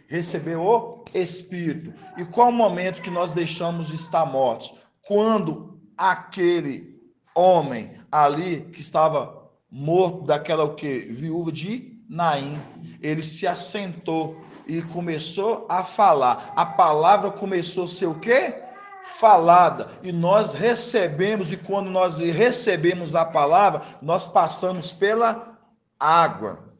Recebeu o Espírito. E qual o momento que nós deixamos de estar mortos? Quando aquele homem ali que estava morto, daquela o quê? Viúva de Naim, ele se assentou e começou a falar. A palavra começou a ser o quê? Falada. E nós recebemos, e quando nós recebemos a palavra, nós passamos pela água.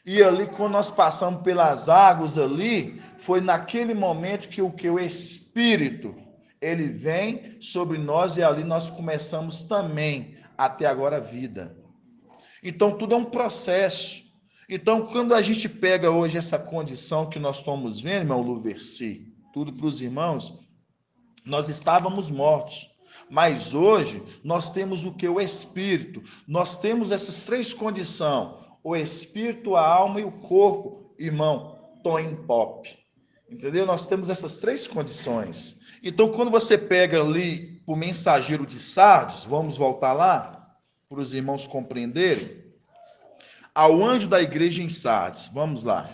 E ali, quando nós passamos pelas águas ali, foi naquele momento que o Espírito, ele vem sobre nós, e ali nós começamos também, até agora, a vida. Então, tudo é um processo. Então, quando a gente pega hoje essa condição que nós estamos vendo, irmão Luversi, tudo para os irmãos, nós estávamos mortos. Mas hoje, nós temos o que? O Espírito. Nós temos essas três condições. O Espírito, a alma e o corpo. Irmão, Tom Pop. Entendeu? Nós temos essas três condições. Então, quando você pega ali o mensageiro de Sardes, vamos voltar lá, para os irmãos compreenderem. Ao anjo da igreja em Sardes, vamos lá.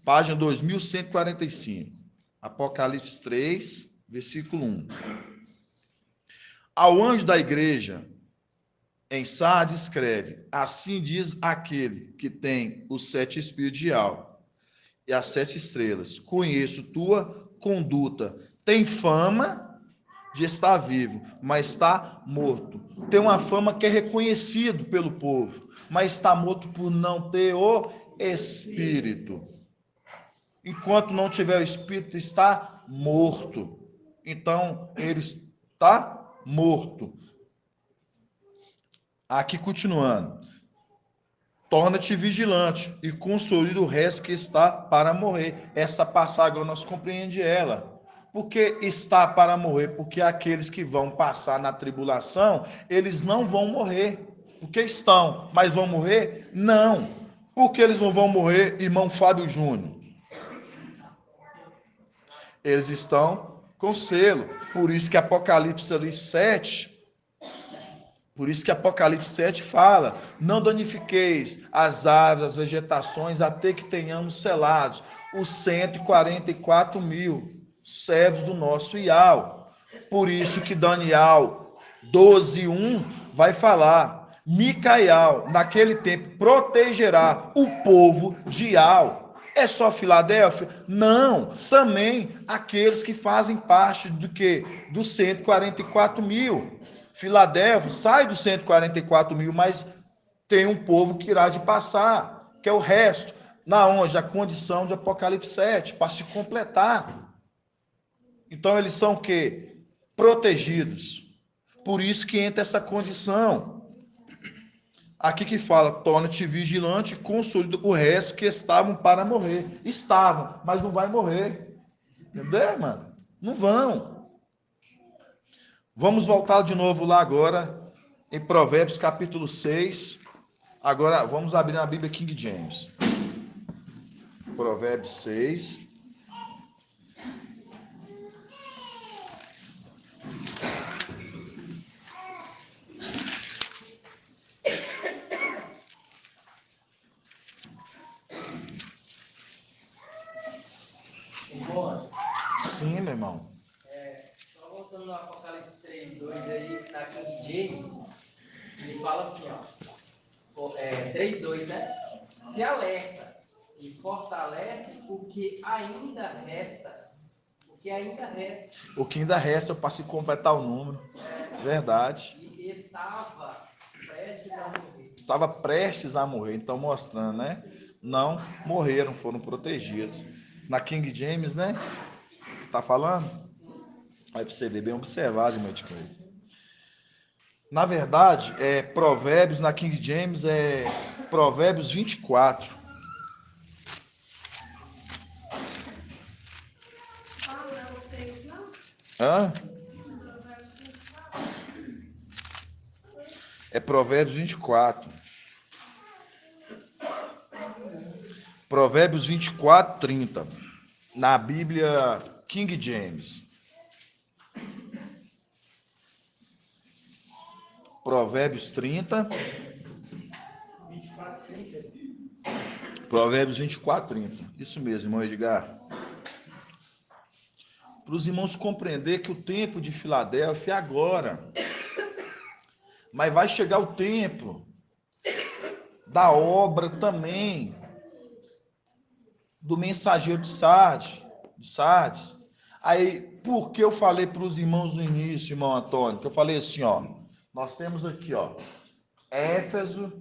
Página 2145. Apocalipse 3, versículo 1. Ao anjo da igreja em Sardes escreve: assim diz aquele que tem os 7 espíritos de alma e as 7 estrelas. Conheço tua conduta. Tem fama de estar vivo, mas está morto. Tem uma fama que é reconhecido pelo povo, mas está morto por não ter o Espírito. Enquanto não tiver o Espírito, está morto. Então, ele está morto. Aqui, continuando. Torna-te vigilante e consolida o resto que está para morrer. Essa passagem nós compreendemos ela. Por que está para morrer? Porque aqueles que vão passar na tribulação, eles não vão morrer. Porque estão, mas vão morrer? Não. Por que eles não vão morrer, irmão Fábio Júnior? Eles estão com selo. Por isso que Apocalipse ali 7, por isso que Apocalipse 7 fala: não danifiqueis as árvores, as vegetações, até que tenhamos selados os 144 mil servos do nosso Ial. Por isso que Daniel 12:1 vai falar: Micael, naquele tempo, protegerá o povo de Ial. É só Filadélfia? Não, também aqueles que fazem parte do quê? Dos 144 mil. Filadélfia sai dos 144 mil, mas tem um povo que irá de passar, que é o resto. Na onde? A condição de Apocalipse 7, para se completar. Então, eles são o quê? Protegidos. Por isso que entra essa condição. Aqui que fala: torna-te vigilante e consolida o resto que estavam para morrer. Estavam, mas não vai morrer. Entendeu, mano? Não vão. Vamos voltar de novo lá agora, em Provérbios capítulo 6. Agora, vamos abrir a Bíblia King James. Provérbios 6. Sim, meu irmão. Só voltando no Apocalipse 3:2 aí, na King James, ele fala assim, ó, 3:2, né? Se alerta e fortalece o que ainda resta. O que ainda resta. O que ainda resta para se completar o número. Verdade. E estava prestes a morrer. Estava prestes a morrer. Então, mostrando, né? Não morreram, foram protegidos. Na King James, né? Tá falando? Aí para você ver, bem observado, meu de coisa. Na verdade, Provérbios, na King James, é Provérbios 24. Hã? É Provérbios 24. Provérbios 24, 30. Na Bíblia King James. Provérbios 30. 24, 30. Provérbios 24, 30. Isso mesmo, irmão Edgar. Para os irmãos compreender que o tempo de Filadélfia é agora. Mas vai chegar o tempo da obra também do mensageiro de Sardes. Aí, por que eu falei para os irmãos no início, irmão Antônio? Que eu falei assim, ó, nós temos aqui, ó, Éfeso,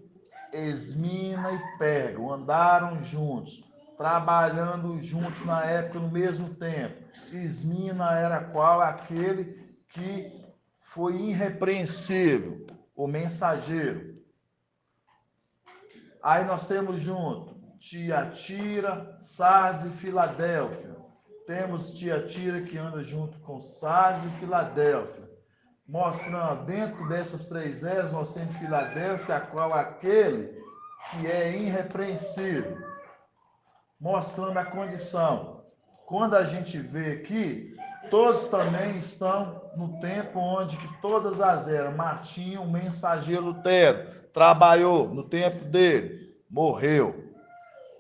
Esmina e Pérgamo andaram juntos, trabalhando juntos na época no mesmo tempo. Esmina era qual? Aquele que foi irrepreensível, o mensageiro. Aí nós temos junto Tiatira, Sardes e Filadélfia. Temos Tiatira que anda junto com Sardes e Filadélfia. Mostrando, dentro dessas três eras, nós temos Filadélfia, a qual aquele que é irrepreensível. Mostrando a condição. Quando a gente vê aqui, todos também estão no tempo onde que todas as eras, Martinho, o mensageiro Lutero, trabalhou no tempo dele, morreu.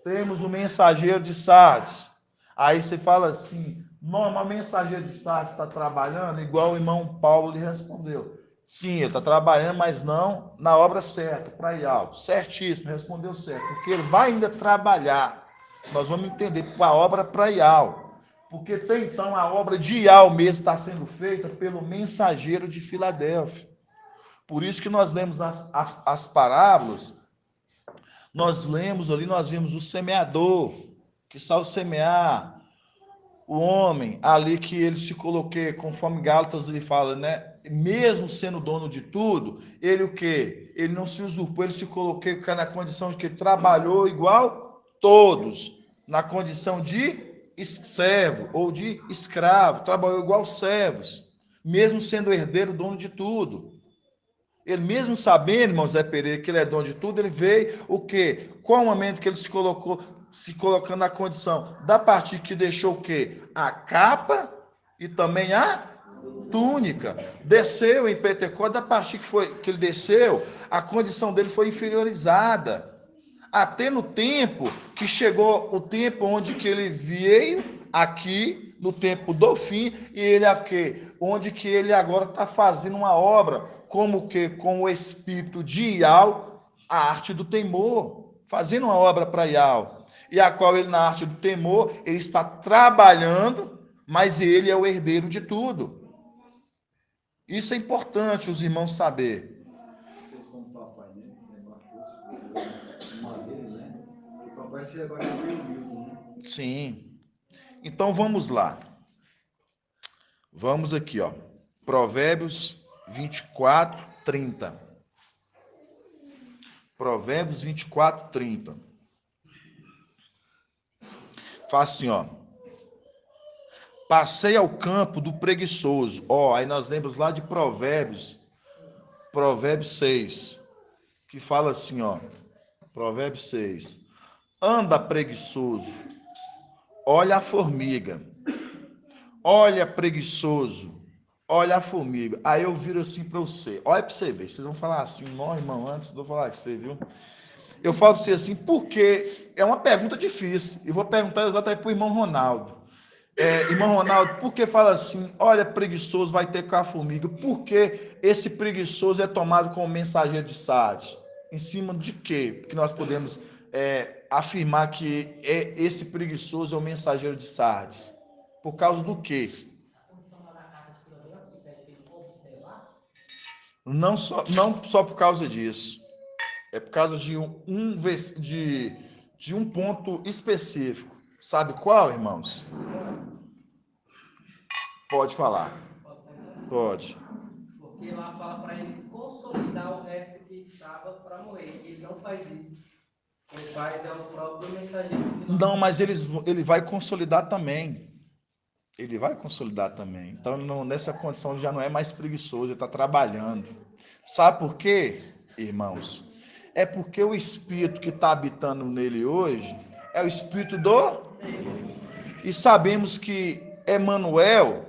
Temos o mensageiro de Sardes. Aí você fala assim, não, mas o mensageiro de Sardes está trabalhando, igual o irmão Paulo lhe respondeu. Sim, ele está trabalhando, mas não na obra certa, para ir alto. Certíssimo, respondeu certo, porque ele vai ainda trabalhar. Nós vamos entender a obra praial. Porque tem então a obra de Ial mesmo está sendo feita pelo mensageiro de Filadélfia. Por isso que nós lemos as parábolas, nós lemos ali, nós vimos o semeador, que saiu semear, o homem ali que ele se coloquei, conforme Gálatas ele fala, né? Mesmo sendo dono de tudo, ele o quê? Ele não se usurpou, ele se coloquei na condição de que trabalhou igual todos, na condição de servo ou de escravo, trabalhou igual servos, mesmo sendo herdeiro, dono de tudo. Ele mesmo sabendo, irmão Zé Pereira, que ele é dono de tudo, ele veio o quê? Qual o momento que ele se colocando na condição da parte que deixou o quê? A capa e também a túnica. Desceu em Pentecostes, da parte que ele desceu, a condição dele foi inferiorizada. Até no tempo que chegou o tempo onde que ele veio aqui, no tempo do fim, e ele aqui, onde que ele agora está fazendo uma obra, como que com o espírito de Ial, a arte do temor, fazendo uma obra para Ial, e a qual ele, na arte do temor, ele está trabalhando, mas ele é o herdeiro de tudo. Isso é importante os irmãos saber. Sim. Então vamos lá. Vamos aqui, ó. Provérbios 24, 30. Provérbios 24, 30. Faz assim, ó. Passei ao campo do preguiçoso. Ó, aí nós lembramos lá de Provérbios 6, que fala assim, ó. Provérbios 6. Anda preguiçoso, olha a formiga. Olha preguiçoso, olha a formiga. Aí eu viro assim para você. Olha para você ver. Vocês vão falar assim, não, irmão, antes de eu falar com você, viu? Eu falo para você assim, porque é uma pergunta difícil. E vou perguntar exatamente para o irmão Ronaldo. Irmão Ronaldo, por que fala assim, olha preguiçoso, vai ter com a formiga? Por que esse preguiçoso é tomado como mensageiro de Sardes? Em cima de quê? Porque nós podemos afirmar que esse preguiçoso é o mensageiro de Sardes. Por causa do quê? Não só por causa disso. É por causa de um ponto específico. Sabe qual, irmãos? Pode falar. Pode. Porque lá fala para ele consolidar o resto que estava para morrer. E ele não faz isso. Quem faz é o próprio mensageiro. Não, mas ele vai consolidar também. ele vai consolidar também. Então, nessa condição, ele já não é mais preguiçoso, ele está trabalhando. Sabe por quê, irmãos? É porque o Espírito que está habitando nele hoje é o Espírito do... E sabemos que Emanuel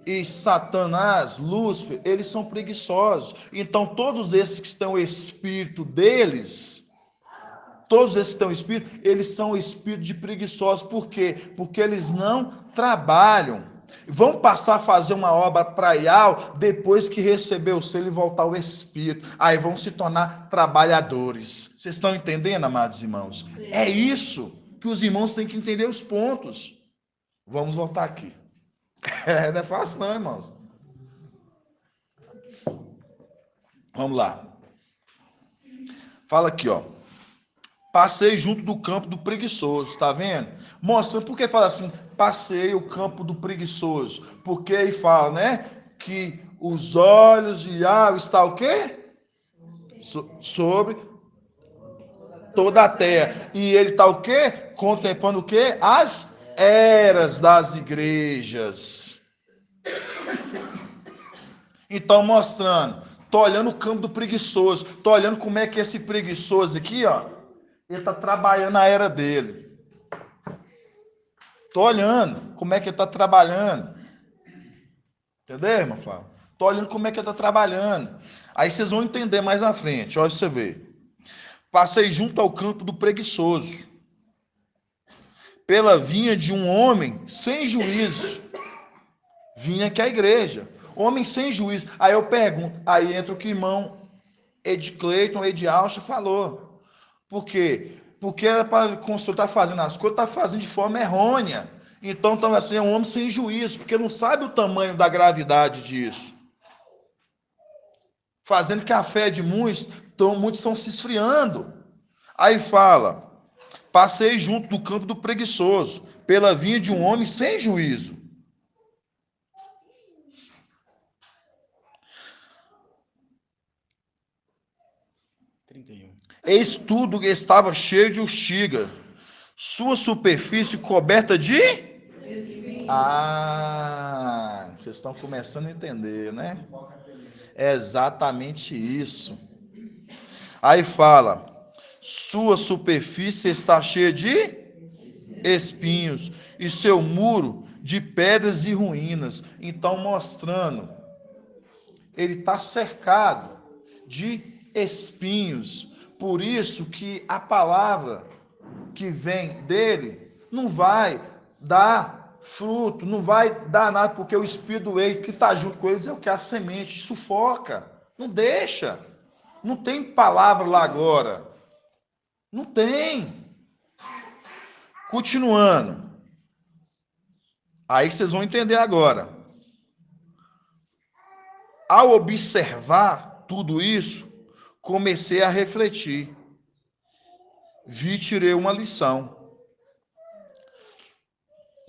e Satanás, Lúcifer, eles são preguiçosos. Então, todos esses que estão o Espírito deles... Todos esses que têm o Espírito, eles são o espírito de preguiçosos. Por quê? Porque eles não trabalham. Vão passar a fazer uma obra praial depois que receber o selo e voltar o Espírito. Aí vão se tornar trabalhadores. Vocês estão entendendo, amados irmãos? É isso que os irmãos têm que entender os pontos. Vamos voltar aqui. Não é fácil não, irmãos. Vamos lá. Fala aqui, ó. Passei junto do campo do preguiçoso, tá vendo? Mostrando, por que fala assim, passei o campo do preguiçoso? Porque aí fala, né, que os olhos de Yahweh está o quê? Sobre toda a terra. E ele está o quê? Contemplando o quê? As eras das igrejas. Então, mostrando, tô olhando o campo do preguiçoso, tô olhando como é que esse preguiçoso aqui, ó, ele está trabalhando a era dele. Estou olhando como é que ele está trabalhando. Entendeu, irmão Flávio? Estou olhando como é que ele está trabalhando. Aí vocês vão entender mais na frente. Olha pra você ver. Passei junto ao campo do preguiçoso, pela vinha de um homem sem juízo. Vinha que é a igreja. Homem sem juízo. Aí eu pergunto. Aí entra o que o irmão Ed Cleiton, Ed Alcho falou. Por quê? Porque era para consultar fazendo as coisas, está fazendo de forma errônea. Então, assim, é um homem sem juízo, porque não sabe o tamanho da gravidade disso. Fazendo que a fé de muitos estão se esfriando. Aí fala, passei junto do campo do preguiçoso, pela vinha de um homem sem juízo. Eis tudo que estava cheio de urtiga, sua superfície coberta de... Vocês estão começando a entender, né? É exatamente isso. Aí fala, sua superfície está cheia de espinhos, e seu muro de pedras e ruínas. Então, mostrando, ele está cercado de espinhos. Por isso que a palavra que vem dele não vai dar fruto, não vai dar nada, porque o Espírito do Eito que está junto com eles é o que? A semente sufoca, não deixa. Não tem palavra lá agora. Não tem. Continuando. Aí vocês vão entender agora. Ao observar tudo isso, comecei a refletir. Tirei uma lição.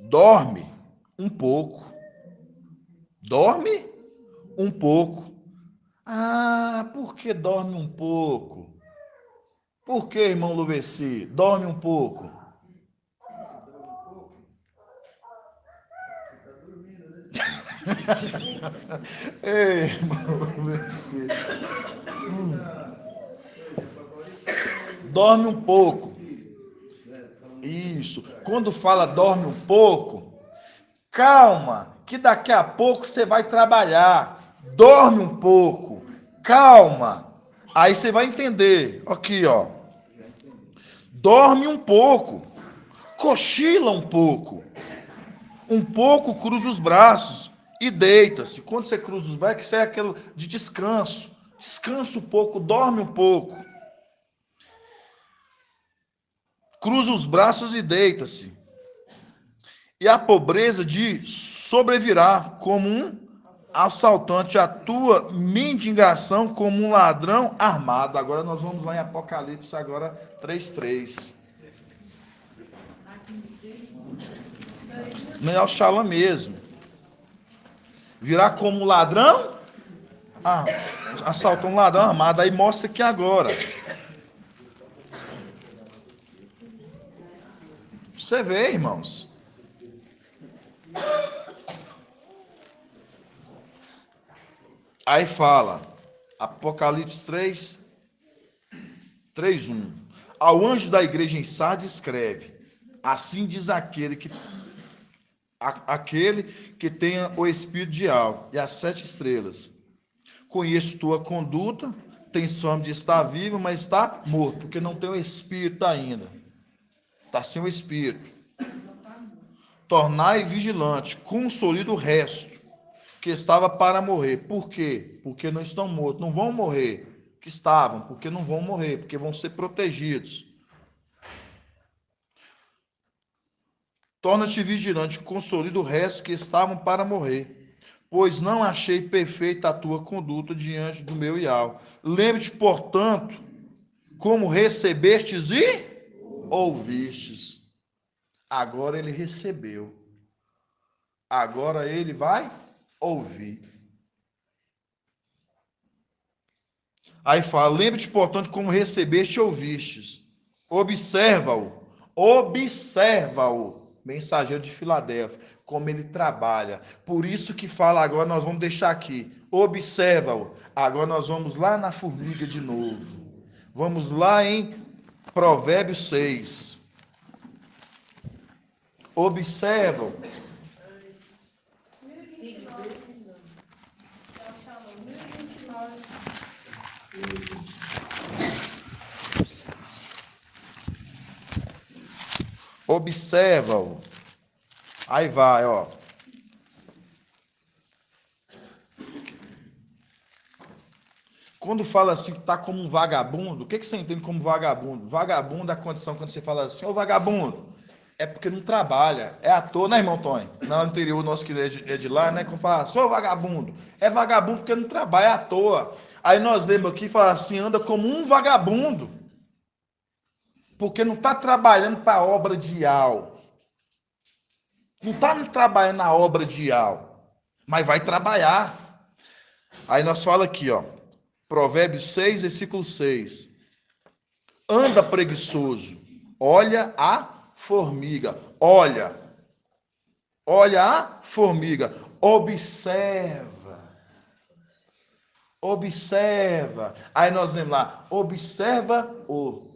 Dorme um pouco. Dorme um pouco. Por que dorme um pouco? Por que, irmão Luveci? Dorme um pouco. Ei, irmão Luveci. Dorme um pouco. Isso. Quando fala dorme um pouco, calma, que daqui a pouco você vai trabalhar. Dorme um pouco. Calma. Aí você vai entender. Aqui, ó. Dorme um pouco. Cochila um pouco. Um pouco cruza os braços e deita-se. Quando você cruza os braços, isso é aquilo de descanso. Descansa um pouco, dorme um pouco. Cruza os braços e deita-se. E a pobreza de sobrevirá como um assaltante, a tua mendigação como um ladrão armado. Agora nós vamos lá em Apocalipse, agora 3:3. Não é o Shalom mesmo. Virá como um ladrão, assaltou um ladrão armado. Aí mostra aqui agora. Você vê, irmãos. Aí fala, Apocalipse 3:1. Ao anjo da igreja em Sardes escreve, assim diz aquele que tenha o espírito de algo e as 7 estrelas. Conheço tua conduta, tens fama de estar vivo, mas está morto, porque não tem o espírito ainda. Está sem o espírito. Tornai vigilante, consolida o resto, que estava para morrer. Por quê? Porque não estão mortos, não vão morrer. Que estavam, porque não vão morrer, porque vão ser protegidos. Torna-te vigilante, consolida o resto que estavam para morrer, pois não achei perfeita a tua conduta diante do meu Iau. Lembre-te, portanto, como recebestes e ouvistes. Agora ele recebeu. Agora ele vai ouvir. Aí fala, lembre-te, portanto, como recebeste e ouvistes. Observa-o. Observa-o. Mensageiro de Filadélfia, como ele trabalha. Por isso que fala agora, nós vamos deixar aqui. Observa-o. Agora nós vamos lá na formiga de novo. Vamos lá em Provérbios 6. Observa-o. 1029. Ela chamou 1029. Observa-o. Aí vai, ó. Quando fala assim que tá como um vagabundo, o que você entende como vagabundo? Vagabundo é a condição quando você fala assim, ô vagabundo, é porque não trabalha, é à toa, né, irmão Tony? Lá no interior nosso que é de lá, né, quando fala, sou vagabundo. É vagabundo porque não trabalha, é à toa. Aí nós lemos aqui e fala assim, anda como um vagabundo, porque não está trabalhando para a obra de Iau. Não está trabalhando na obra de Iau, mas vai trabalhar. Aí nós fala aqui, ó, Provérbios 6, versículo 6. Anda preguiçoso, olha a formiga, olha a formiga, observa. Aí nós vemos lá, observa-o.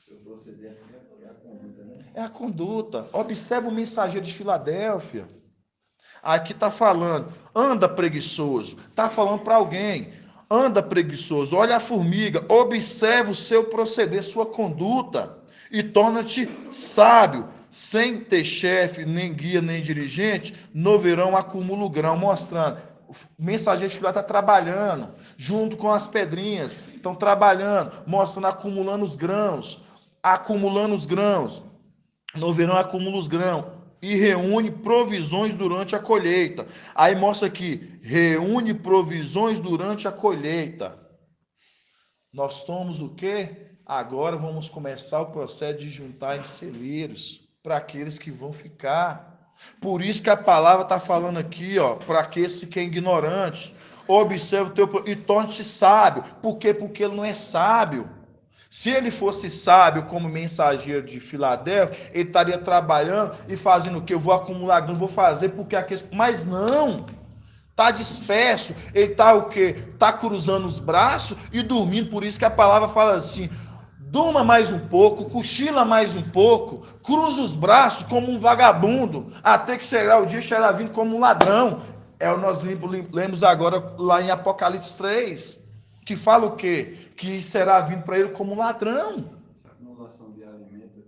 Seu proceder é a conduta, né? É a conduta. Observa o mensageiro de Filadélfia. Aqui está falando, anda preguiçoso. Está falando para alguém. Anda preguiçoso, olha a formiga, observa o seu proceder, sua conduta, e torna-te sábio. Sem ter chefe, nem guia, nem dirigente, no verão acumula o grão, mostrando. O mensageiro de Filadélfia está trabalhando, junto com as pedrinhas, estão trabalhando, mostrando, acumulando os grãos. Acumulando os grãos. No verão acumula os grãos e reúne provisões durante a colheita. Aí mostra aqui, reúne provisões durante a colheita. Nós somos o quê? Agora vamos começar o processo de juntar em celeiros para aqueles que vão ficar. Por isso que a palavra está falando aqui, ó, para aqueles que é ignorante. Observe o teu e torne-te sábio. Por quê? Porque ele não é sábio. Se ele fosse sábio como mensageiro de Filadélfia, ele estaria trabalhando e fazendo o que? Eu vou acumular, não vou fazer porque aqueles. Mas não! Está disperso, ele está o quê? Está cruzando os braços e dormindo, por isso que a palavra fala assim: durma mais um pouco, cochila mais um pouco, cruza os braços como um vagabundo, até que será o dia que será vindo como um ladrão. É o nós lemos agora lá em Apocalipse 3, que fala o quê? Que será vindo para ele como um ladrão. Essa acumulação de alimento é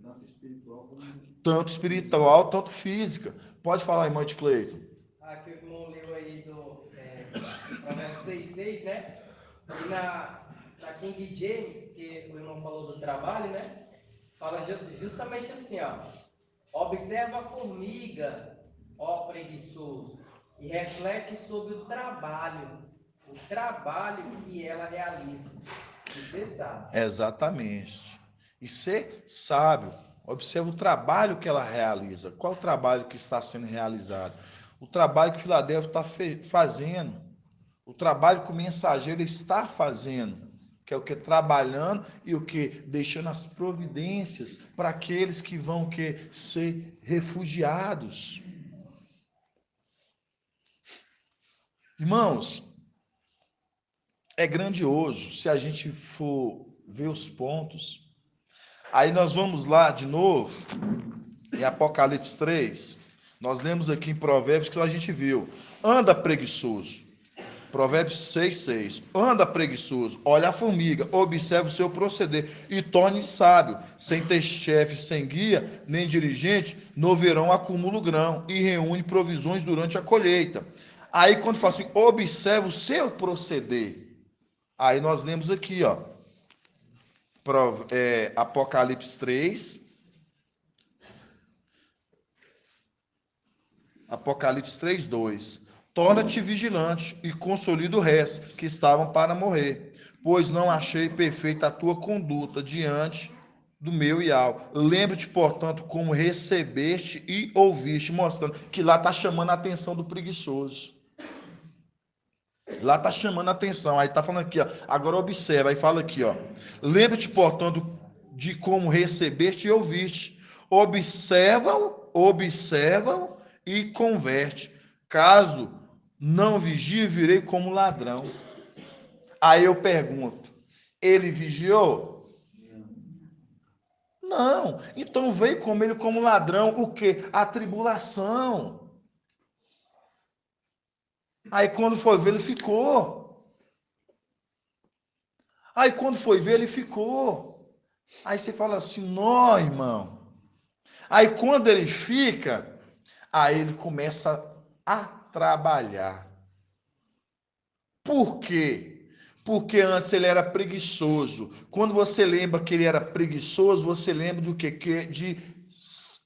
Tanto espiritual, tanto física. Pode falar, irmão de Cleiton. Aqui o irmão leu aí do Provérbios 6,6, né? E na King James, que o irmão falou do trabalho, né? Fala justamente assim, ó. Observa a formiga, ó preguiçoso, e reflete sobre o trabalho que ela realiza. E você sabe. Exatamente. E ser sábio. Observa o trabalho que ela realiza. Qual o trabalho que está sendo realizado? O trabalho que Filadélfia está fazendo. O trabalho que o mensageiro está fazendo. Que é o que? Trabalhando e o que? Deixando as providências para aqueles que vão que? Ser refugiados. Irmãos, é grandioso se a gente for ver os pontos. Aí nós vamos lá de novo, em Apocalipse 3. Nós lemos aqui em Provérbios que a gente viu. Anda preguiçoso. Provérbios 6:6. Anda preguiçoso, olha a formiga, observa o seu proceder e torne sábio. Sem ter chefe, sem guia, nem dirigente, no verão acumula o grão e reúne provisões durante a colheita. Aí quando fala assim, observa o seu proceder. Aí nós lemos aqui, ó, Apocalipse 3. Apocalipse 3:2. Torna-te vigilante e consolida o resto que estavam para morrer, pois não achei perfeita a tua conduta diante do meu Ial. Lembra-te, portanto, como recebeste e ouviste, mostrando que lá está chamando a atenção do preguiçoso. Lá está chamando a atenção. Aí está falando aqui, ó. Agora observa, aí fala aqui, ó. Lembra-te, portanto, de como recebeste e ouviste. Observa-o e converte. Caso não vigie, virei como ladrão. Aí eu pergunto, ele vigiou? Não. Então veio como ele como ladrão, o quê? A tribulação. Aí quando foi ver, ele ficou. Aí quando foi ver, ele ficou. Aí você fala assim, não, irmão. Aí quando ele fica, aí ele começa a trabalhar. Por quê? Porque antes ele era preguiçoso. Quando você lembra que ele era preguiçoso, você lembra do quê? De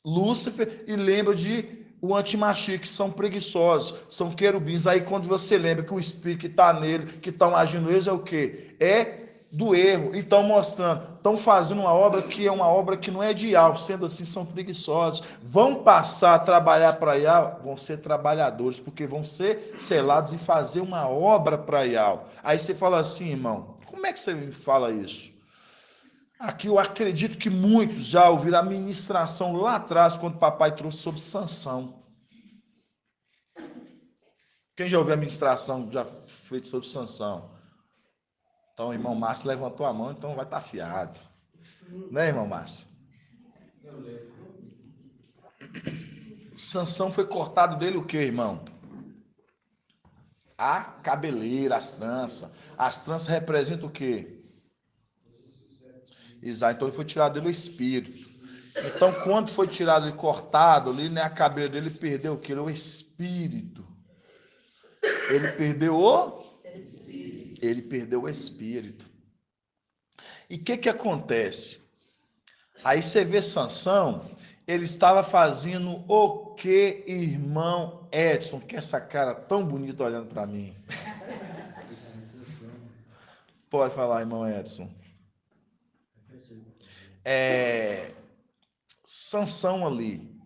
Lúcifer e lembra de o antimachia, que são preguiçosos, são querubins. Aí quando você lembra que o espírito que está nele, que estão agindo eles, é o quê? É do erro. E estão mostrando, estão fazendo uma obra que é uma obra que não é de algo, sendo assim, são preguiçosos. Vão passar a trabalhar para Ial, vão ser trabalhadores, porque vão ser selados e fazer uma obra para Ial. Aí você fala assim, irmão, como é que você me fala isso? Aqui eu acredito que muitos já ouviram a ministração lá atrás, quando o papai trouxe sobre Sansão. Quem já ouviu a ministração já feita sobre Sansão? Então, o irmão Márcio levantou a mão, então vai estar afiado. Né, irmão Márcio? Sansão foi cortado dele o quê, irmão? A cabeleira, as tranças. As tranças representam o quê? Exato, então ele foi tirado dele o espírito. Então, quando foi tirado e cortado ali, né, a cabeleira dele perdeu o quê? O espírito. Ele perdeu o espírito. E o que acontece? Aí você vê Sansão, ele estava fazendo o que, irmão Edson? Que essa cara tão bonita olhando para mim. Pode falar, irmão Edson. Sansão ali,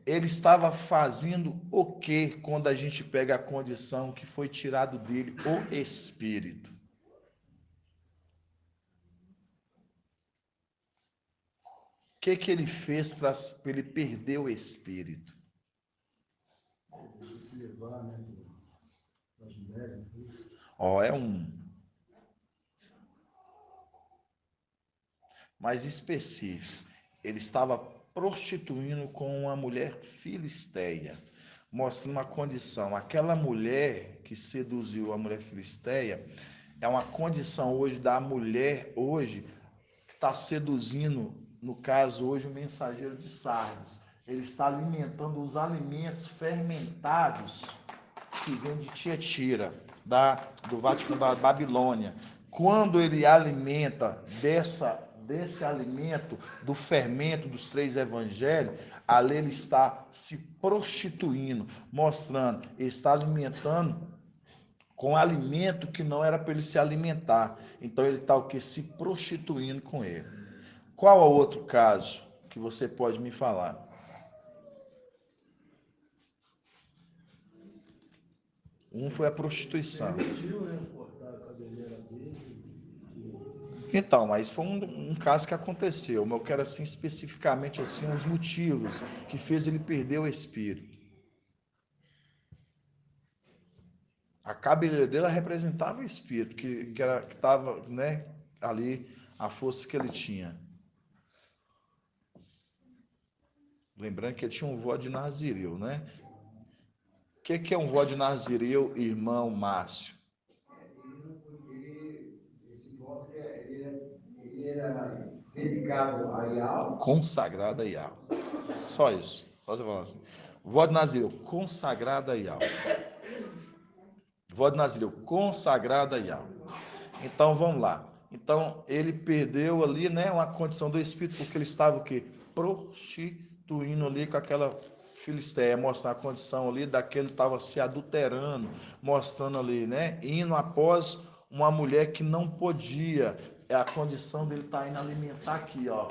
ele estava fazendo o que quando a gente pega a condição que foi tirado dele o espírito? O que ele fez para ele perder o espírito? Se levar, né? Das mulheres. Ó, é um mais específico. Ele estava prostituindo com uma mulher filisteia, mostrando uma condição. Aquela mulher que seduziu a mulher filisteia é uma condição hoje da mulher hoje que está seduzindo, no caso hoje, o mensageiro de Sardes. Ele está alimentando os alimentos fermentados que vem de Tiatira, do Vaticano da Babilônia. Quando ele alimenta desse alimento, do fermento dos 3 evangelhos, ali ele está se prostituindo, mostrando, ele está alimentando com alimento que não era para ele se alimentar. Então ele está o que? Se prostituindo com ele. Qual é o outro caso que você pode me falar? Um foi a prostituição. Então, mas foi um caso que aconteceu. Mas eu quero assim especificamente assim os motivos que fez ele perder o espírito. cabeleira dele representava o espírito, que estava, né, ali, a força que ele tinha. Lembrando que ele tinha um voto de Nazireu, né? O que é um voto de Nazireu, irmão Márcio? Esse voto ele era dedicado a Yahweh. Consagrado a Yahweh. Só isso. Só você falar assim. Voto de Nazireu, consagrado a Yahweh. Voto de Nazireu, consagrado a Yahweh. Então, vamos lá. Então, ele perdeu ali, né, uma condição do espírito, porque ele estava o quê? Prostituindo ali com aquela filisteia, mostrando a condição ali daquele que estava se adulterando, mostrando ali, né, indo após uma mulher que não podia. É a condição dele estar indo alimentar aqui, ó.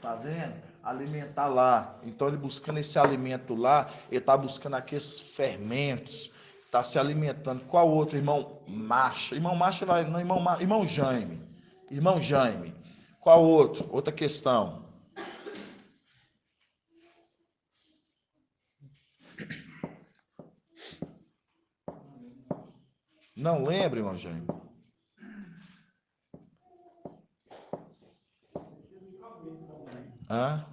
Tá vendo? Alimentar lá. Então, ele buscando esse alimento lá, ele está buscando aqueles fermentos, está se alimentando. Qual outro, irmão? Marcha. Irmão Marcha vai. Não, irmão Jaime. Irmão Jaime. Qual outro? Outra questão. Não lembra, irmão Jaime? Hã?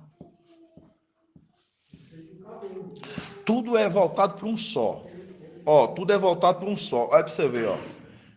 Tudo é voltado para um só. Ó, tudo é voltado para um só. Olha para você ver, ó.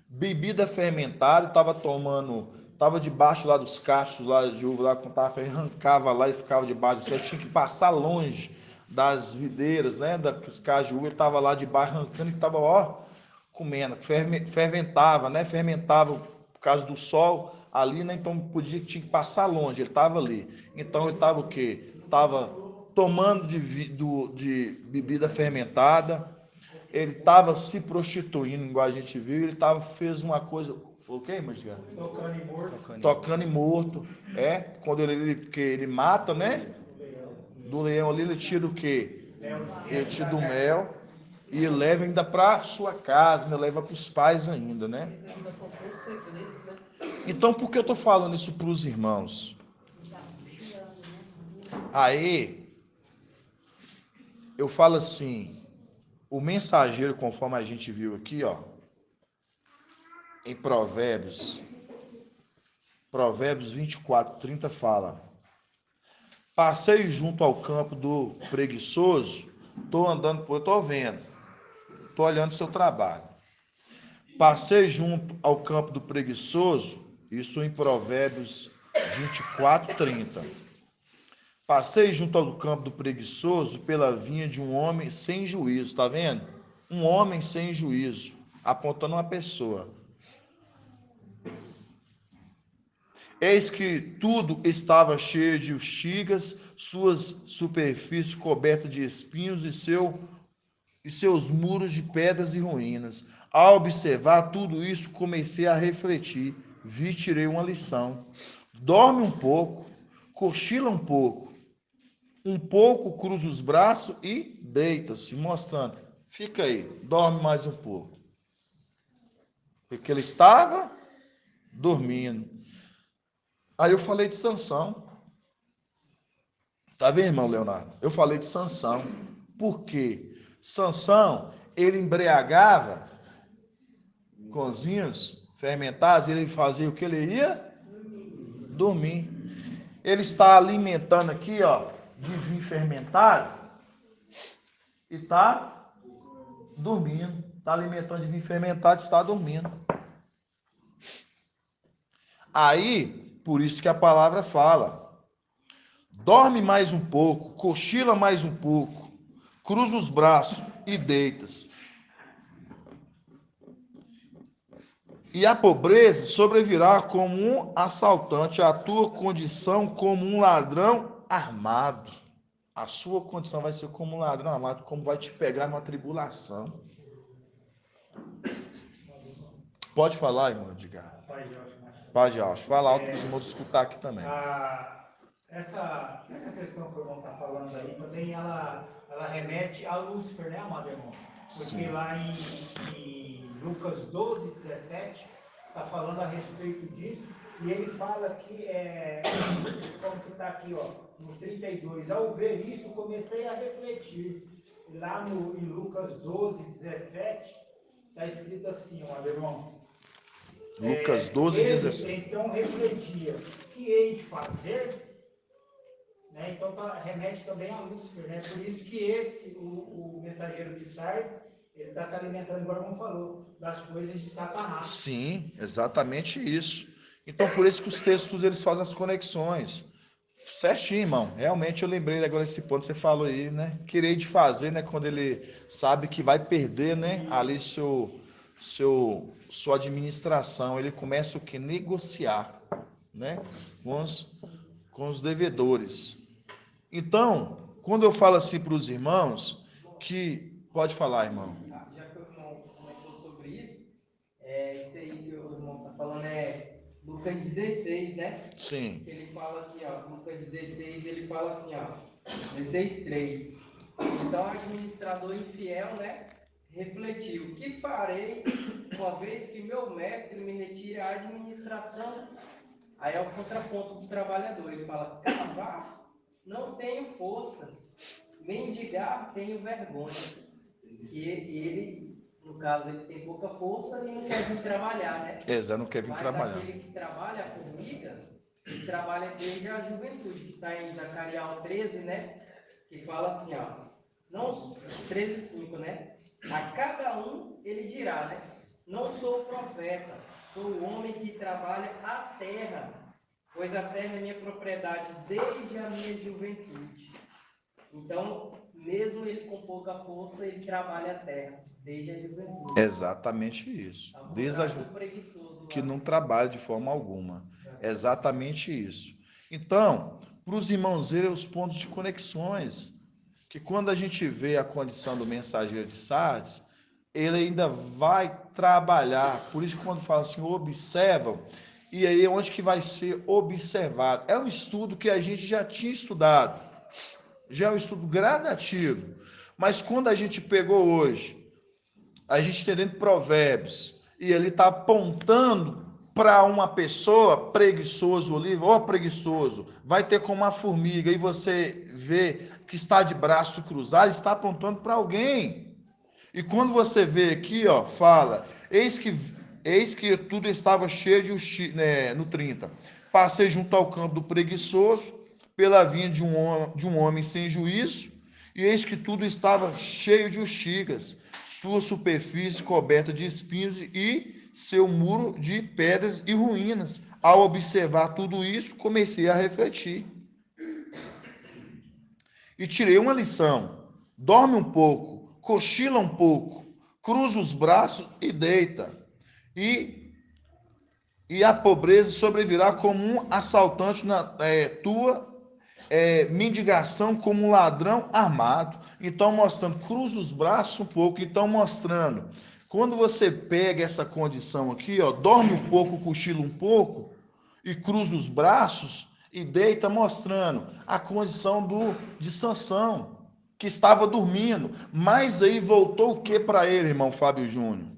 Bebida fermentada, estava debaixo lá dos cachos lá de uva, lá quando estava arrancava lá e ficava debaixo dos cachos, tinha que passar longe das videiras, né, dos cachos de uva, ele estava lá debaixo arrancando e estava, ó, comendo, fermentava, né, fermentava por causa do sol ali, né, então tinha que passar longe, ele estava ali. Então ele estava o quê? Estava tomando de bebida fermentada, ele estava se prostituindo, igual a gente viu, fez uma coisa. Foi o quê, Marcelo? Tocando em morto. Tocando em morto. É, quando porque ele mata, né? Do leão ali, ele tira o quê? Ele tira do mel e leva ainda para sua casa, né? Leva para os pais ainda, né? Então, por que eu estou falando isso para os irmãos? Aí, eu falo assim, o mensageiro, conforme a gente viu aqui, ó, em Provérbios 24:30 fala: passei junto ao campo do preguiçoso, estou andando por, estou vendo, estou olhando o seu trabalho. Passei junto ao campo do preguiçoso, isso em Provérbios 24:30. Passei junto ao campo do preguiçoso pela vinha de um homem sem juízo, está vendo? Um homem sem juízo, apontando uma pessoa. Eis que tudo estava cheio de urtigas, suas superfícies cobertas de espinhos e seus muros de pedras e ruínas. Ao observar tudo isso, comecei a refletir, tirei uma lição. Dorme um pouco, cochila um pouco, cruza os braços e deita-se, mostrando. Fica aí, dorme mais um pouco. Porque ele estava dormindo. Aí eu falei de Sansão. Tá vendo, irmão Leonardo? Eu falei de Sansão. Por quê? Sansão, ele embriagava com os vinhos fermentados, ele fazia o que ele ia? Dormir. Ele está alimentando aqui, ó, de vinho fermentado e está dormindo. Está alimentando de vinho fermentado e está dormindo. Aí, por isso que a palavra fala: dorme mais um pouco, cochila mais um pouco, cruza os braços e deitas. E a pobreza sobrevirá como um assaltante, a tua condição como um ladrão armado. A sua condição vai ser como um ladrão armado, como vai te pegar numa tribulação. Pode falar, irmão Edgar. Pode, acho. Fala alto para os irmãos escutar aqui também. Essa questão que o irmão está falando aí também, ela remete a Lúcifer, né, amado irmão? Porque sim, lá em Lucas 12:17, está falando a respeito disso, e ele fala que, como que está aqui, ó, no 32, ao ver isso, comecei a refletir. Lá em Lucas 12:17, está escrito assim, ó, irmão. Lucas 12, Eles 17. então refletiam, o que hei de fazer? Né? Então remete também a Lúcifer, né? Por isso que o mensageiro de Sardes, ele está se alimentando, igual como falou, das coisas de Satanás. Sim, exatamente isso. Então, por isso que os textos eles fazem as conexões. Certinho, irmão. Realmente eu lembrei agora desse ponto que você falou aí, né? Querer de fazer, né? Quando ele sabe que vai perder, né? Ali sua administração, ele começa o que? Negociar, né? Com os devedores. Então, quando eu falo assim para os irmãos, que pode falar, irmão. Já que o irmão comentou sobre isso, isso aí que o irmão está falando é Lucas 16, né? Sim. Que ele fala aqui, ó, Lucas 16, ele fala assim, ó, 16:3. Então, o administrador infiel, né, refletiu: que farei uma vez que meu mestre me retire a administração? Aí é o contraponto do trabalhador. Ele fala: cavar, não tenho força, mendigar, tenho vergonha. E ele, no caso, ele tem pouca força e não quer vir trabalhar, né? Exato, não quer vir Mas trabalhar. aquele que trabalha, a formiga, ele trabalha desde a juventude, que está em Zacarias 13, né? Que fala assim, ó, não, 13:5, né? A cada um ele dirá, né? Não sou profeta, sou o homem que trabalha a terra, pois a terra é minha propriedade desde a minha juventude. Então, mesmo ele com pouca força, ele trabalha a terra desde a juventude. Exatamente isso. Desde a preguiçoso que lá. não trabalha de forma alguma. Exatamente isso. Então, para os irmãos verem os pontos de conexões, que quando a gente vê a condição do mensageiro de Sardes, ele ainda vai trabalhar. Por isso, quando fala assim, observam, e aí onde que vai ser observado? É um estudo que a gente já tinha estudado, já é um estudo gradativo, mas quando a gente pegou hoje, a gente tem dentro de Provérbios, e ele está apontando para uma pessoa preguiçoso ali, ó preguiçoso, vai ter como uma formiga, e você vê que está de braço cruzado, está apontando para alguém. E quando você vê aqui, ó, fala, eis que tudo estava cheio né, no 30. Passei junto ao campo do preguiçoso, pela vinha de um homem sem juízo, e eis que tudo estava cheio de urtigas, sua superfície coberta de espinhos e seu muro de pedras e ruínas. Ao observar tudo isso, comecei a refletir. E tirei uma lição. Dorme um pouco, cochila um pouco, cruza os braços e deita. E a pobreza sobrevirá como um assaltante na tua mendigação como um ladrão armado. Então, mostrando, cruza os braços um pouco. Então, mostrando, quando você pega essa condição aqui, ó, dorme um pouco, cochila um pouco, e cruza os braços e deita, mostrando a condição de Sansão, que estava dormindo. Mas aí voltou o que para ele, irmão Fábio Júnior?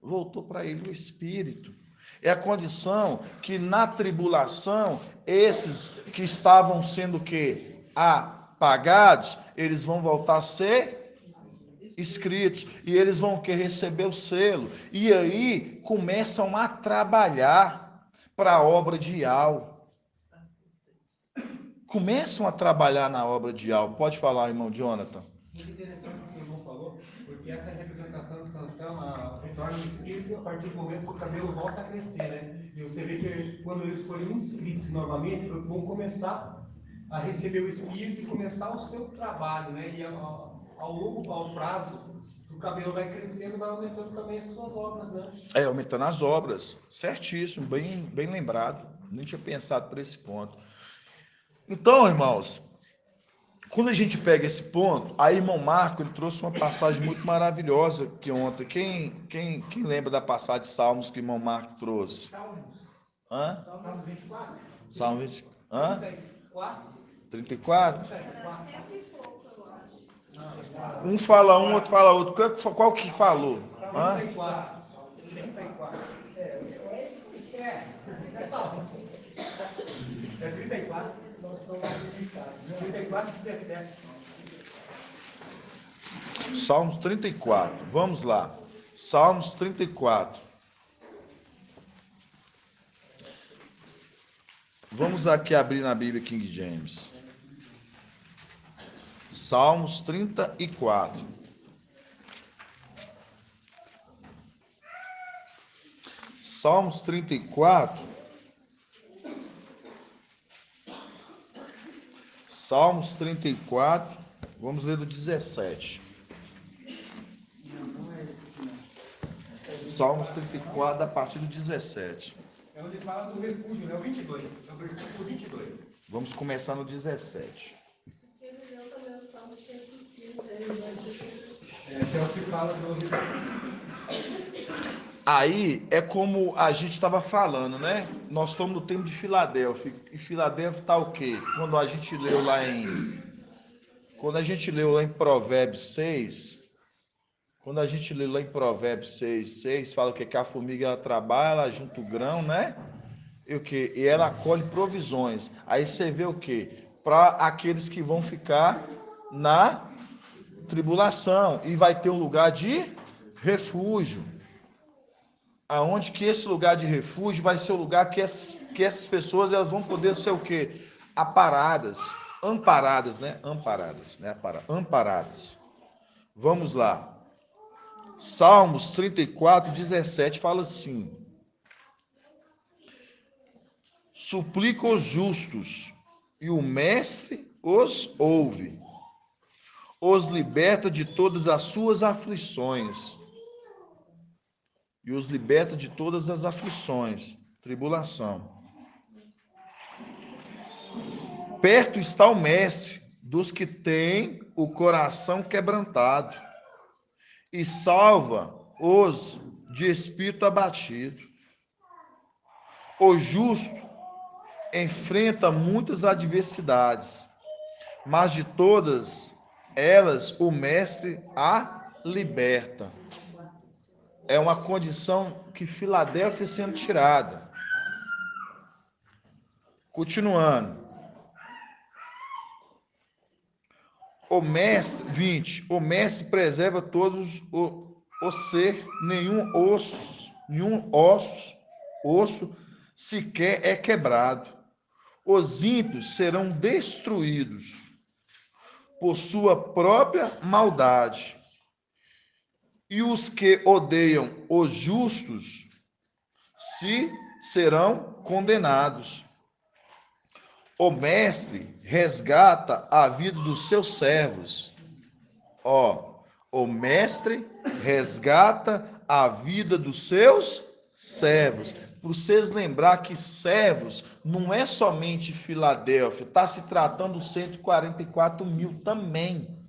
Voltou para ele o espírito. É a condição que na tribulação, esses que estavam sendo que apagados, eles vão voltar a ser escritos e eles vão querer receber o selo. E aí começam a trabalhar para a obra de Al. Começam a trabalhar na obra de Al. Pode falar, irmão Jonathan. Muito interessante o que o irmão falou, porque essa representação de Sansão retorna o espírito a partir do momento que o cabelo volta a crescer, né? E você vê que quando eles forem inscritos novamente, eles vão começar a receber o espírito e começar o seu trabalho, né? E ao prazo, o cabelo vai crescendo, vai aumentando também as suas obras, né? Aumentando as obras. Certíssimo, bem lembrado. Nem tinha pensado por esse ponto. Então, irmãos, quando a gente pega esse ponto, aí irmão Marco ele trouxe uma passagem muito maravilhosa que ontem. Quem lembra da passagem de Salmos que o irmão Marco trouxe? Hã? Salmo 24. Salmo 20. Hã? 34. 34? Não, Um fala um, outro fala outro. Qual que falou? Hã? 34. 34. É isso aí. É Salmo. É 34. Nós estamos limitados. 34 e 17. Salmos 34. Vamos lá. Salmos 34. Vamos aqui abrir na Bíblia King James. Salmos 34. Salmos 34. Salmos 34. Vamos ler do 17. Salmos 34, a partir do 17. É onde fala do refúgio, né? O 22. É o versículo 22. Vamos começar no 17. Ele leu também o Salmo 115, Esse é o que fala do refúgio. Aí é como a gente estava falando, né? Nós estamos no tempo de Filadélfia. E Filadélfia está o quê? Quando a gente leu lá em Provérbios 6, quando a gente lê lá em Provérbios 6, fala o quê? Que a formiga ela trabalha, ela junta o grão, né? E o quê? E ela colhe provisões. Aí você vê o quê? Para aqueles que vão ficar na tribulação e vai ter um lugar de refúgio. Aonde que esse lugar de refúgio vai ser o lugar que essas pessoas elas vão poder ser o quê? Amparadas, né? Amparadas. Vamos lá. Salmos 34, 17 fala assim: suplica os justos, e o mestre os ouve, os liberta de todas as suas aflições. E os liberta de todas as aflições, tribulação. Perto está o mestre dos que têm o coração quebrantado e salva os de espírito abatido. O justo enfrenta muitas adversidades, mas de todas elas o mestre a liberta. É uma condição que Filadélfia sendo tirada. Continuando. O mestre, 20. O mestre preserva todos o ser, nenhum osso sequer é quebrado. Os ímpios serão destruídos por sua própria maldade. E os que odeiam os justos serão condenados. O mestre resgata a vida dos seus servos. O mestre resgata a vida dos seus servos. Para vocês lembrar que servos não é somente Filadélfia, está se tratando dos 144 mil também.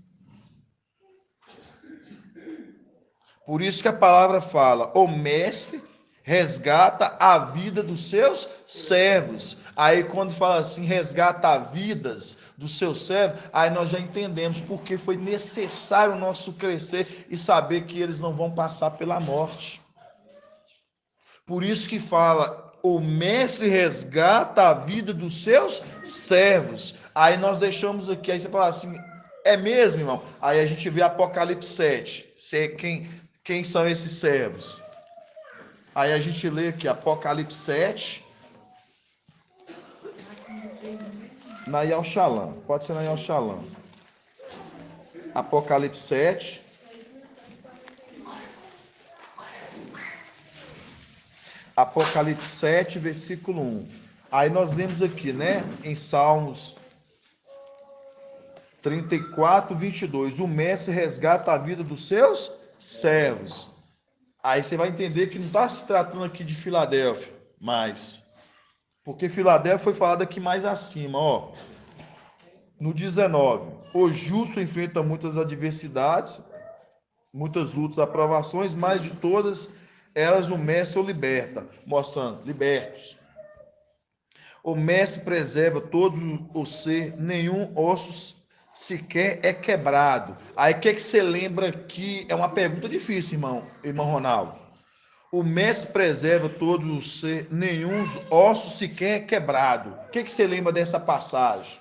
Por isso que a palavra fala, o mestre resgata a vida dos seus servos. Aí quando fala assim, resgata a vidas dos seus servos, aí nós já entendemos porque foi necessário o nosso crescer e saber que eles não vão passar pela morte. Por isso que fala, o mestre resgata a vida dos seus servos. Aí nós deixamos aqui, aí você fala assim, é mesmo, irmão? Aí a gente vê Apocalipse 7. Quem são esses servos? Aí a gente lê aqui Apocalipse 7. Na Yal Shalom. Pode ser na Yal Shalom. Apocalipse 7. Apocalipse 7, versículo 1. Aí nós lemos aqui, né? Em Salmos 34, 22. O mestre resgata a vida dos seus servos. Aí você vai entender que não está se tratando aqui de Filadélfia, mas porque Filadélfia foi falado aqui mais acima, ó. No 19, o justo enfrenta muitas adversidades, muitas lutas, aprovações, mas de todas elas o mestre o liberta, mostrando, libertos. O mestre preserva todo o ser, nenhum osso sequer é quebrado. Aí o que você lembra que é uma pergunta difícil, irmão Ronaldo. O mestre preserva todo o ser, nenhum osso sequer é quebrado. O que você lembra dessa passagem?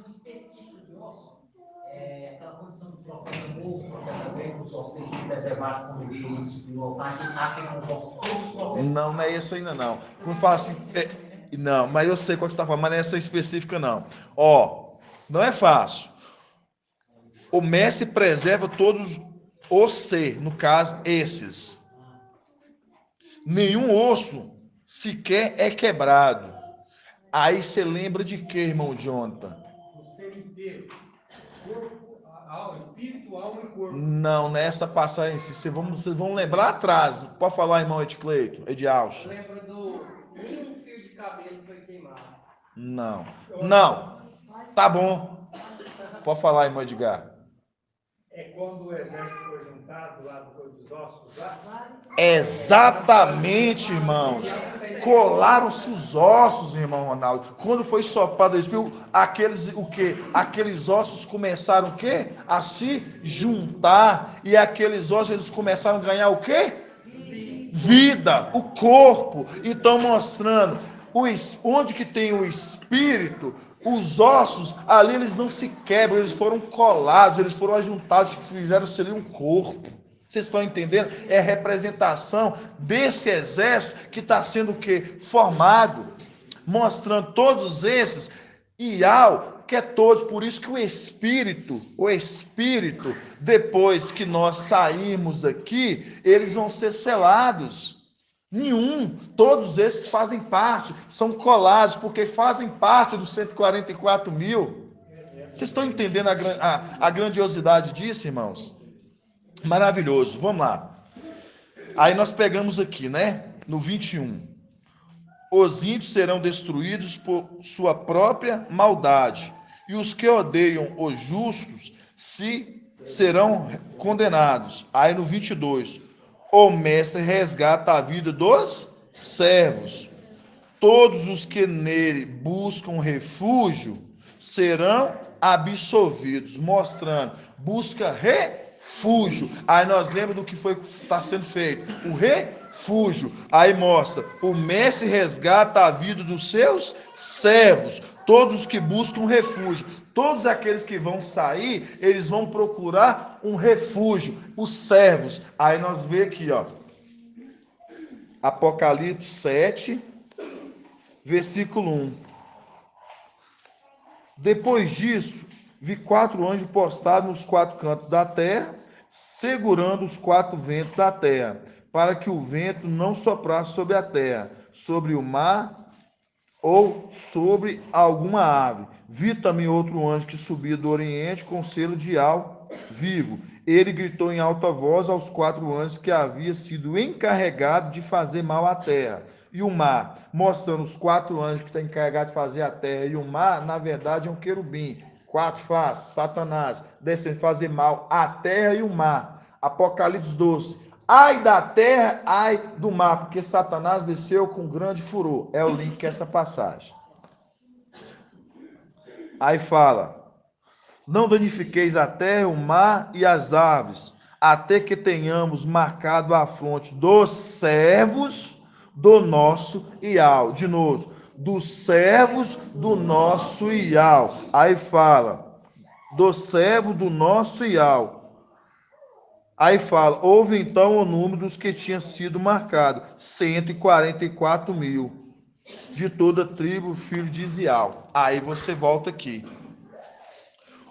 Específico de osso, aquela preservado quando veio isso, e voltar aqui, tá com os ossos todos protegidos. Não, não é isso ainda não. Quando fala assim, não, mas eu sei qual que você está falando, mas não é essa específica não. Ó, não é fácil. O mestre preserva todos os ser, no caso, esses. Nenhum osso sequer é quebrado. Aí você lembra de quê, irmão Jonathan? O ser inteiro. Corpo, alma, espírito, alma e corpo. Não, nessa passagem, vocês vão lembrar atrás. Pode falar, irmão Edcleito, Edialcho. Lembra do nenhum fio de cabelo foi queimado. Não. Não. Tá bom. Pode falar, irmão Edgar. É quando o exército foi juntado lá dos ossos lá. Exatamente, irmãos. Colaram-se os ossos, irmão Ronaldo. Quando foi soprado o Espírito, aqueles o quê? Aqueles ossos começaram o quê? A se juntar. E aqueles ossos eles começaram a ganhar o quê? Vida, o corpo. Então mostrando onde que tem o Espírito, os ossos ali eles não se quebram, eles foram colados, eles foram ajuntados, que fizeram ser um corpo. Vocês estão entendendo? É a representação desse exército que está sendo o quê? Formado, mostrando todos esses, e ao que é todos, por isso que o Espírito, depois que nós sairmos aqui, eles vão ser selados. Nenhum, todos esses fazem parte, são colados, porque fazem parte dos 144 mil. Vocês estão entendendo a grandiosidade disso, irmãos? Maravilhoso, vamos lá. Aí nós pegamos aqui, né? No 21. Os ímpios serão destruídos por sua própria maldade, e os que odeiam os justos serão condenados. Aí no 22. O mestre resgata a vida dos servos. Todos os que nele buscam refúgio serão absolvidos, mostrando, busca refúgio. Aí nós lembramos do que está sendo feito, o refúgio. Aí mostra, o mestre resgata a vida dos seus servos, todos os que buscam refúgio. Todos aqueles que vão sair, eles vão procurar um refúgio, os servos. Aí nós vemos aqui, ó, Apocalipse 7, versículo 1. Depois disso, vi 4 anjos postados nos 4 cantos da terra, segurando os 4 ventos da terra, para que o vento não soprasse sobre a terra, sobre o mar ou sobre alguma ave. Vi também outro anjo que subia do oriente com selo de al vivo. Ele gritou em alta voz aos 4 anjos que havia sido encarregado de fazer mal à terra e o mar, mostrando os 4 anjos que estão encarregados de fazer a terra e o mar, na verdade é um querubim, 4 faces, Satanás, descendo fazer mal à terra e o mar. Apocalipse 12. Ai da terra, ai do mar, porque Satanás desceu com grande furor. É o link que essa passagem. Aí fala, não danifiqueis a terra, o mar e as aves, até que tenhamos marcado a fronte dos servos do nosso Ial. De novo, dos servos do nosso Ial. Aí fala, dos servos do nosso Ial. Aí fala, houve então o número dos que tinha sido marcado, 144 mil, de toda tribo, filho de Isial. Aí você volta aqui.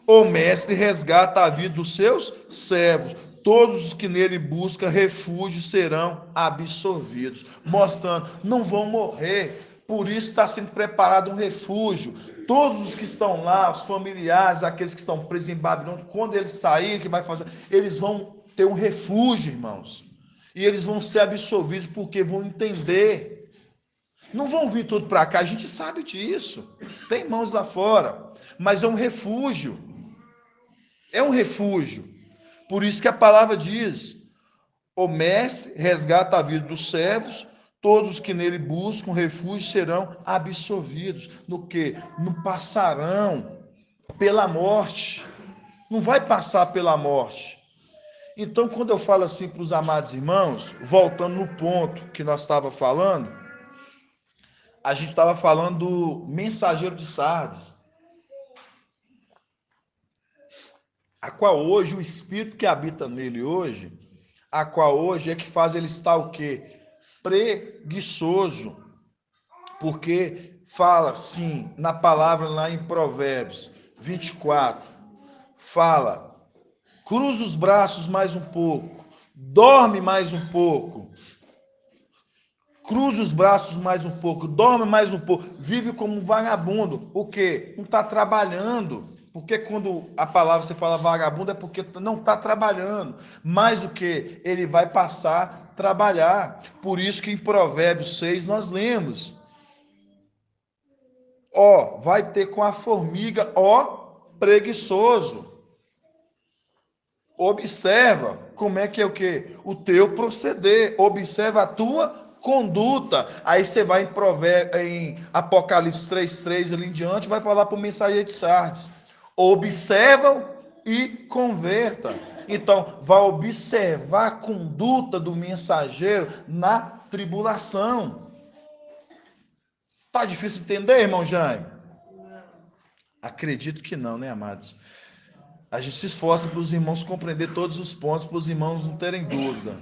O mestre resgata a vida dos seus servos. Todos os que nele buscam refúgio serão absolvidos. Mostrando, não vão morrer. Por isso está sendo preparado um refúgio. Todos os que estão lá, os familiares, aqueles que estão presos em Babilônia, quando eles saírem, que vai fazer, eles vão ter um refúgio, irmãos. E eles vão ser absolvidos porque vão entender. Não vão vir tudo para cá, a gente sabe disso. Tem irmãos lá fora, mas é um refúgio. É um refúgio. Por isso que a palavra diz: o mestre resgata a vida dos servos, todos os que nele buscam refúgio serão absolvidos. No que? Não passarão pela morte. Não vai passar pela morte. Então, quando eu falo assim para os amados irmãos, voltando no ponto que nós estávamos falando, a gente estava falando do mensageiro de Sardes, a qual hoje, o Espírito que habita nele hoje, a qual hoje é que faz ele estar o quê? Preguiçoso. Porque fala, sim, na palavra lá em Provérbios 24, fala, cruza os braços mais um pouco, dorme mais um pouco, cruza os braços mais um pouco, dorme mais um pouco, vive como um vagabundo. O quê? Não está trabalhando. Porque quando a palavra você fala vagabundo é porque não está trabalhando. Mais do que ele vai passar a trabalhar. Por isso que em Provérbios 6 nós lemos. Ó, vai ter com a formiga, ó, preguiçoso. Observa como é que é o quê? O teu proceder. Observa a tua conduta. Aí você vai em Apocalipse 3:3 ali em diante, vai falar para o mensageiro de Sardes. Observa e converta. Então, vai observar a conduta do mensageiro na tribulação. Tá difícil entender, irmão Jaime? Acredito que não, né, amados? A gente se esforça para os irmãos compreender todos os pontos, para os irmãos não terem dúvida.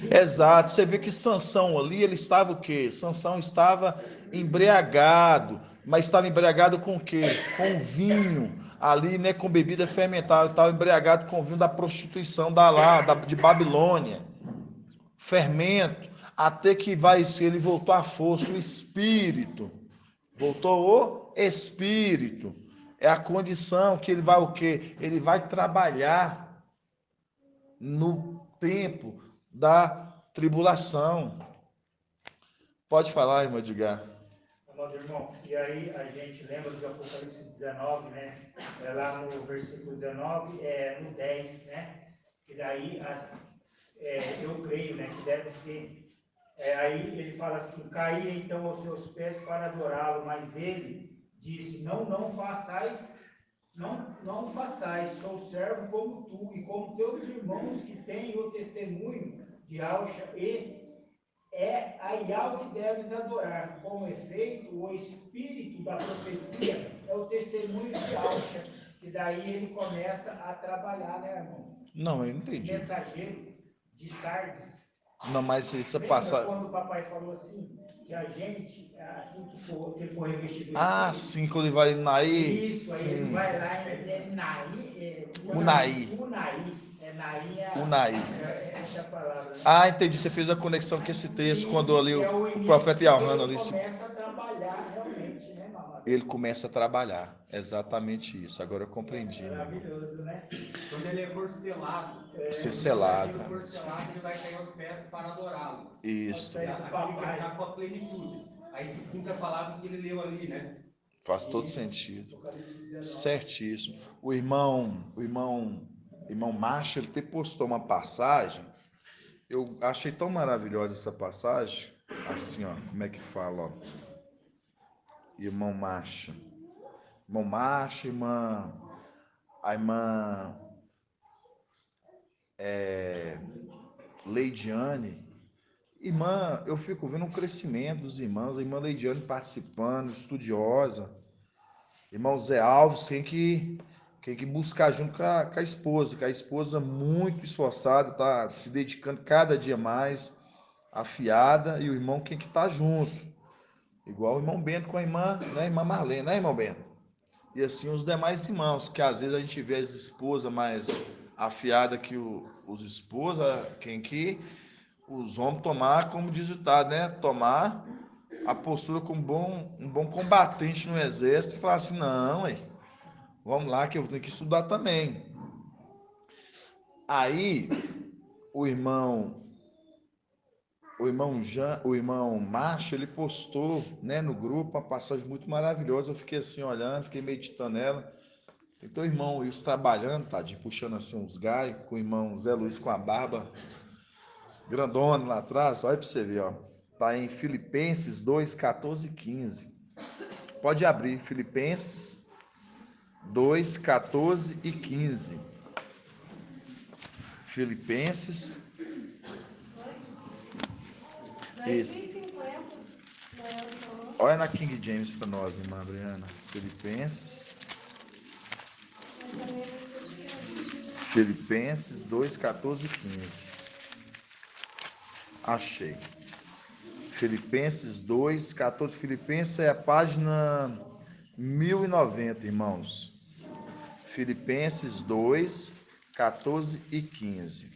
Exato. Você vê que Sansão ali, ele estava o quê? Sansão estava embriagado, mas estava embriagado com o quê? Com vinho. Ali, né, com bebida fermentada, estava embriagado com vinho da prostituição de Babilônia. Fermento, até que vai ser, ele voltou à força, o espírito. Voltou o espírito. É a condição que ele vai o quê? Ele vai trabalhar no tempo da tribulação. Pode falar, irmão Edgar. Amado irmão, e aí a gente lembra do Apocalipse 19, né? É lá no versículo 19, no 10, né? Que daí eu creio, né? Que deve ser. Aí ele fala assim: caí então aos seus pés para adorá-lo, mas ele disse: não façais, não façais, sou servo como tu e como teus irmãos que têm o testemunho de Alcha e aí algo que deves adorar. Com efeito, o espírito da profecia é o testemunho de Alcha, que daí ele começa a trabalhar, né, irmão? Não, eu não entendi. Mensageiro de Sardes. Não, mas isso é Lembra passar. quando o papai falou assim, que a gente, assim que ele for revestido do Ah, Espírito? sim, quando ele vai Naí. Isso, aí Sim. ele vai lá e diz, Naí, Unai. Naí Unai. essa palavra, né? Ah, entendi. Você fez a conexão com esse texto, Sim, quando ali que é o início profeta que Yohanan ele ali começa a trabalhar realmente, né, mamãe? ele começa a trabalhar. Exatamente isso. Agora eu compreendi, meu irmão. Maravilhoso, né? Quando ele for selado, Ser quando selado. ele for selado, ele vai cair aos pés para adorá-lo. Isso. Aos pés do Aquele que papai. está com a plenitude. Aí se cumpre a palavra que ele leu ali, né? Faz todo sentido. Apocalipse 19. Certíssimo. O irmão Marcha, ele até postou uma passagem. Eu achei tão maravilhosa essa passagem. Assim, ó, como é que fala, ó. Irmão Marcha. Irmão Marcha, a irmã Leidiane. Irmã, eu fico vendo um crescimento dos irmãos. A irmã Leidiane participando, estudiosa. Irmão Zé Alves tem que buscar junto com a esposa, que a esposa muito esforçada, tá se dedicando cada dia mais, afiada, e o irmão tem que estar junto. Igual o irmão Bento com a irmã, né, irmã Marlene, né, irmão Bento? E assim os demais irmãos, que às vezes a gente vê as esposas mais afiadas que os esposos, quem que os homens tomar, como diz o ditado, né? Tomar a postura como um bom combatente no exército e falar assim, não, vamos lá que eu tenho que estudar também. Aí o irmão Márcio, ele postou, né, no grupo uma passagem muito maravilhosa. Eu fiquei assim olhando, fiquei meditando nela. Tem teu irmão Wilson trabalhando, tadinho, puxando assim uns gaios, com o irmão Zé Luiz com a barba grandona lá atrás. Olha para você ver, ó. Tá em Filipenses 2, 14 e 15. Pode abrir, Filipenses 2, 14 e 15. Filipenses. Isso. Olha na King James para nós, irmã Adriana. Filipenses. Filipenses 2, 14 e 15. Achei. Filipenses 2, 14. Filipenses é a página 1090, irmãos. Filipenses 2, 14 e 15.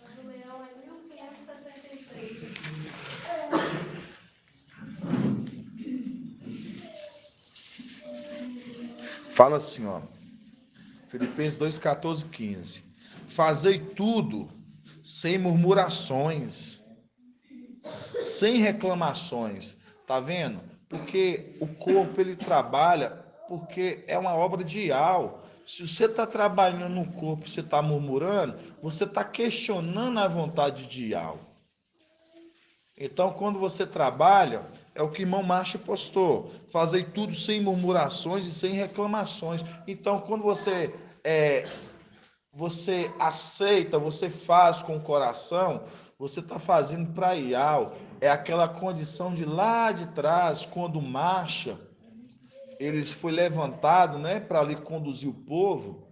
A do Leão é 1573. Fala assim, ó. Filipenses 2, 14 e 15. Fazei tudo sem murmurações, sem reclamações. Tá vendo? Porque o corpo ele trabalha porque é uma obra de Ial. Se você está trabalhando no corpo, você está murmurando, você está questionando a vontade de Ial. Então, quando você trabalha, é o que irmão Márcio postou, fazei tudo sem murmurações e sem reclamações. Então, quando você aceita, você faz com o coração, você está fazendo para Ial. É aquela condição de lá de trás, quando marcha, ele foi levantado, né, para ali conduzir o povo,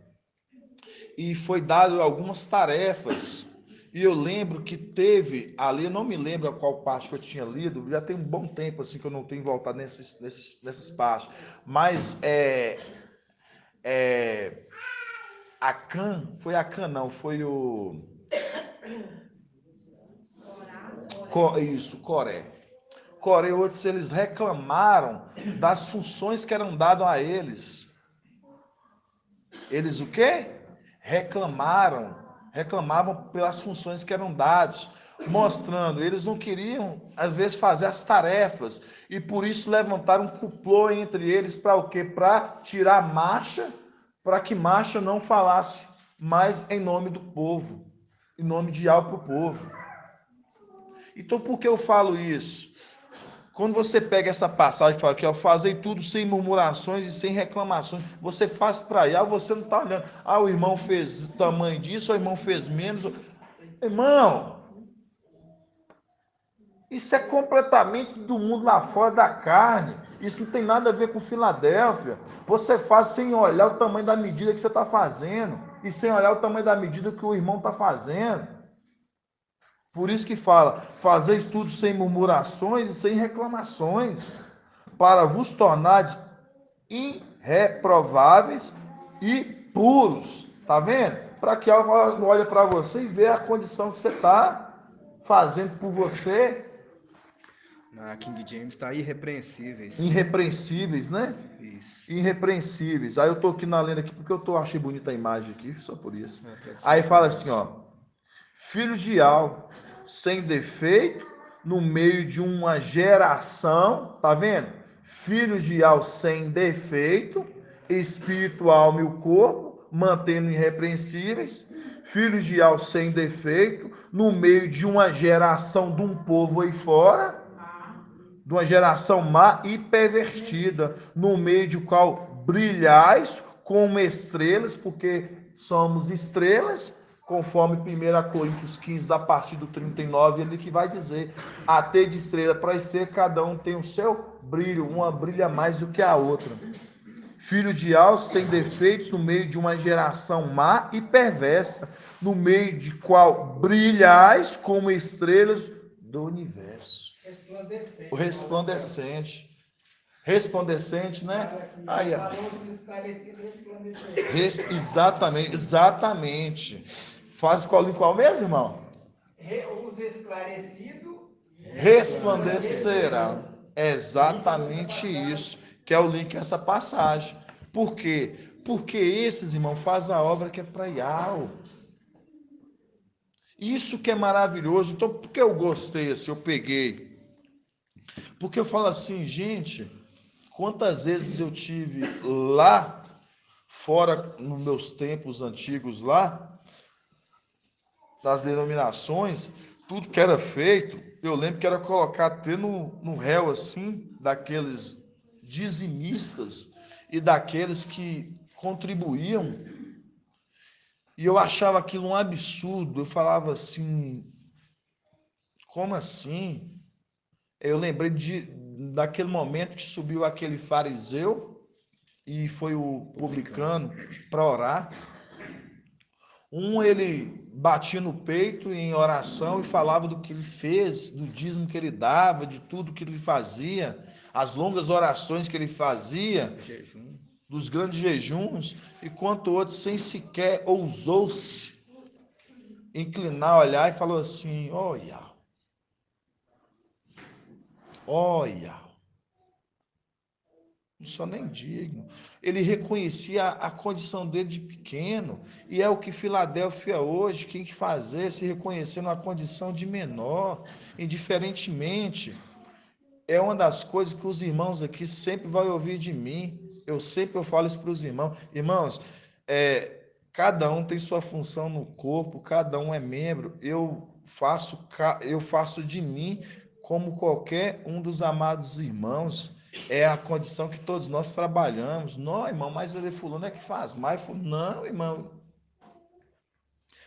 e foi dado algumas tarefas. E eu lembro que teve ali, eu não me lembro a qual parte que eu tinha lido, já tem um bom tempo assim que eu não tenho voltado nessas partes, mas Acã, foi Acã não, foi o isso, Coré. Coré e outros, eles reclamaram das funções que eram dadas a eles. Eles o quê? Reclamavam pelas funções que eram dadas, mostrando, eles não queriam, às vezes, fazer as tarefas, e por isso levantaram um complô entre eles para o quê? Para tirar Marcha, para que Marcha não falasse mais em nome do povo, em nome de algo para o povo. Então, por que eu falo isso? Quando você pega essa passagem que fala aqui, ó, fazei tudo sem murmurações e sem reclamações, você faz para Ial, você não está olhando, o irmão fez tamanho disso, o irmão fez menos. Irmão, isso é completamente do mundo lá fora da carne. Isso não tem nada a ver com Filadélfia. Você faz sem olhar o tamanho da medida que você está fazendo e sem olhar o tamanho da medida que o irmão está fazendo. Por isso que fala, fazeis tudo sem murmurações e sem reclamações, para vos tornar irreprováveis e puros. Tá vendo? Para que ela olhe para você e vê a condição que você está fazendo por você. Na King James está irrepreensíveis. Irrepreensíveis, né? Isso. Irrepreensíveis. Aí eu tô aqui na lenda aqui porque achei bonita a imagem aqui, só por isso. Aí fala assim, ó. Filhos de Ial, sem defeito, no meio de uma geração, tá vendo? Filhos de Ial sem defeito, espírito, alma e o corpo, mantendo irrepreensíveis. Filhos de Ial sem defeito, no meio de uma geração de um povo aí fora, de uma geração má e pervertida, no meio de qual brilhais como estrelas, porque somos estrelas, conforme 1 Coríntios 15, da partir do 39, ele que vai dizer, a ter de estrela para ser, cada um tem o seu brilho, uma brilha mais do que a outra. Filho de Ial, sem defeitos, no meio de uma geração má e perversa, no meio de qual brilhais como estrelas do universo. O resplandecente. Resplandecente, né? Aí, ó. Exatamente. Faz qual mesmo, irmão? Os esclarecidos Resplandecerá. É exatamente isso, que é o link dessa passagem. Por quê? Porque esses, irmãos, fazem a obra que é para Ial. Isso que é maravilhoso. Então, por que eu gostei assim? Eu peguei. Porque eu falo assim, gente, quantas vezes eu tive lá fora, nos meus tempos antigos lá, das denominações, tudo que era feito, eu lembro que era colocar até no réu assim, daqueles dizimistas e daqueles que contribuíam, e eu achava aquilo um absurdo, eu falava assim, como assim? Eu lembrei daquele momento que subiu aquele fariseu, e foi o publicano para orar. Um ele batia no peito em oração e falava do que ele fez, do dízimo que ele dava, de tudo que ele fazia, as longas orações que ele fazia, Jejum. dos grandes jejuns, enquanto o outro sem sequer ousou-se inclinar, olhar e falou assim: olha, olha, não sou nem digno. Ele reconhecia a condição dele de pequeno, e é o que Filadélfia hoje tem que fazer, se reconhecer numa condição de menor, indiferentemente. É uma das coisas que os irmãos aqui sempre vão ouvir de mim. Eu falo isso para os irmãos. Irmãos, cada um tem sua função no corpo, cada um é membro. Eu faço de mim como qualquer um dos amados irmãos. É a condição que todos nós trabalhamos. Não, irmão, mas ele fulano é que faz mais. Não, irmão.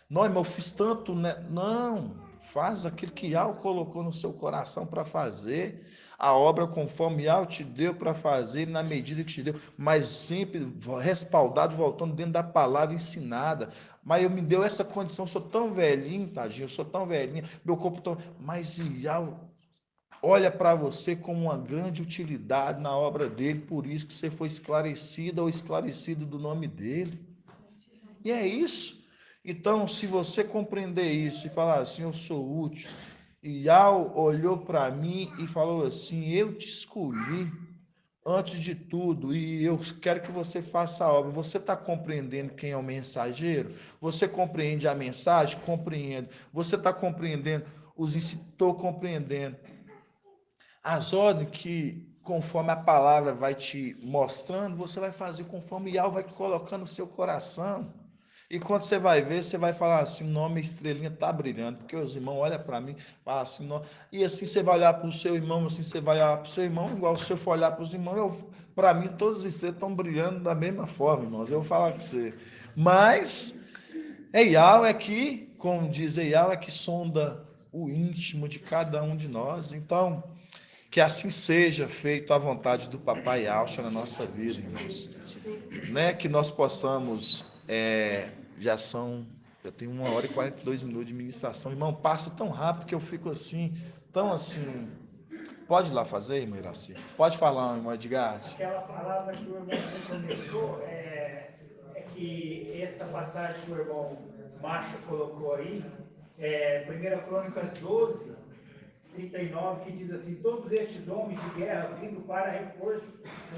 Não, irmão, eu fiz tanto, né? Não, faz aquilo que Yahweh colocou no seu coração para fazer. A obra conforme Yahweh te deu para fazer, na medida que te deu, mas sempre respaldado, voltando dentro da palavra ensinada. Mas eu me deu essa condição, eu sou tão velhinho, tadinho, eu sou tão velhinho, meu corpo tão. Mas Yahweh olha para você como uma grande utilidade na obra dele, por isso que você foi esclarecido ou esclarecido do nome dele. E é isso. Então, se você compreender isso e falar assim, eu sou útil, e Yahweh olhou para mim e falou assim, eu te escolhi antes de tudo e eu quero que você faça a obra. Você está compreendendo quem é o mensageiro? Você compreende a mensagem? Compreendo. Você está compreendendo os ensinos? Estou compreendendo. As ordens que, conforme a palavra vai te mostrando, você vai fazer conforme Yahweh vai colocando no seu coração. E quando você vai ver, você vai falar assim, não, minha estrelinha está brilhando, porque os irmãos olham para mim, falam assim, não. E assim você vai olhar para o seu irmão, assim você vai olhar para o seu irmão, igual se eu for olhar para os irmãos, para mim todos vocês estão brilhando da mesma forma, irmãos, eu vou falar com você. Mas Yahweh é que, como diz Yahweh, é que sonda o íntimo de cada um de nós. Então, que assim seja feito a vontade do Papai Alcha na nossa vida, irmãos. Né? Que nós possamos, já tem 1 hora e 42 minutos de ministração. Irmão, passa tão rápido que eu fico assim, tão assim. Pode ir lá fazer, irmão Iraci? Pode falar, irmão Edgar? Aquela palavra que o irmão começou que essa passagem que o irmão Macha colocou aí, 1 Crônicas 12, 39, que diz assim, todos estes homens de guerra vindo para reforço,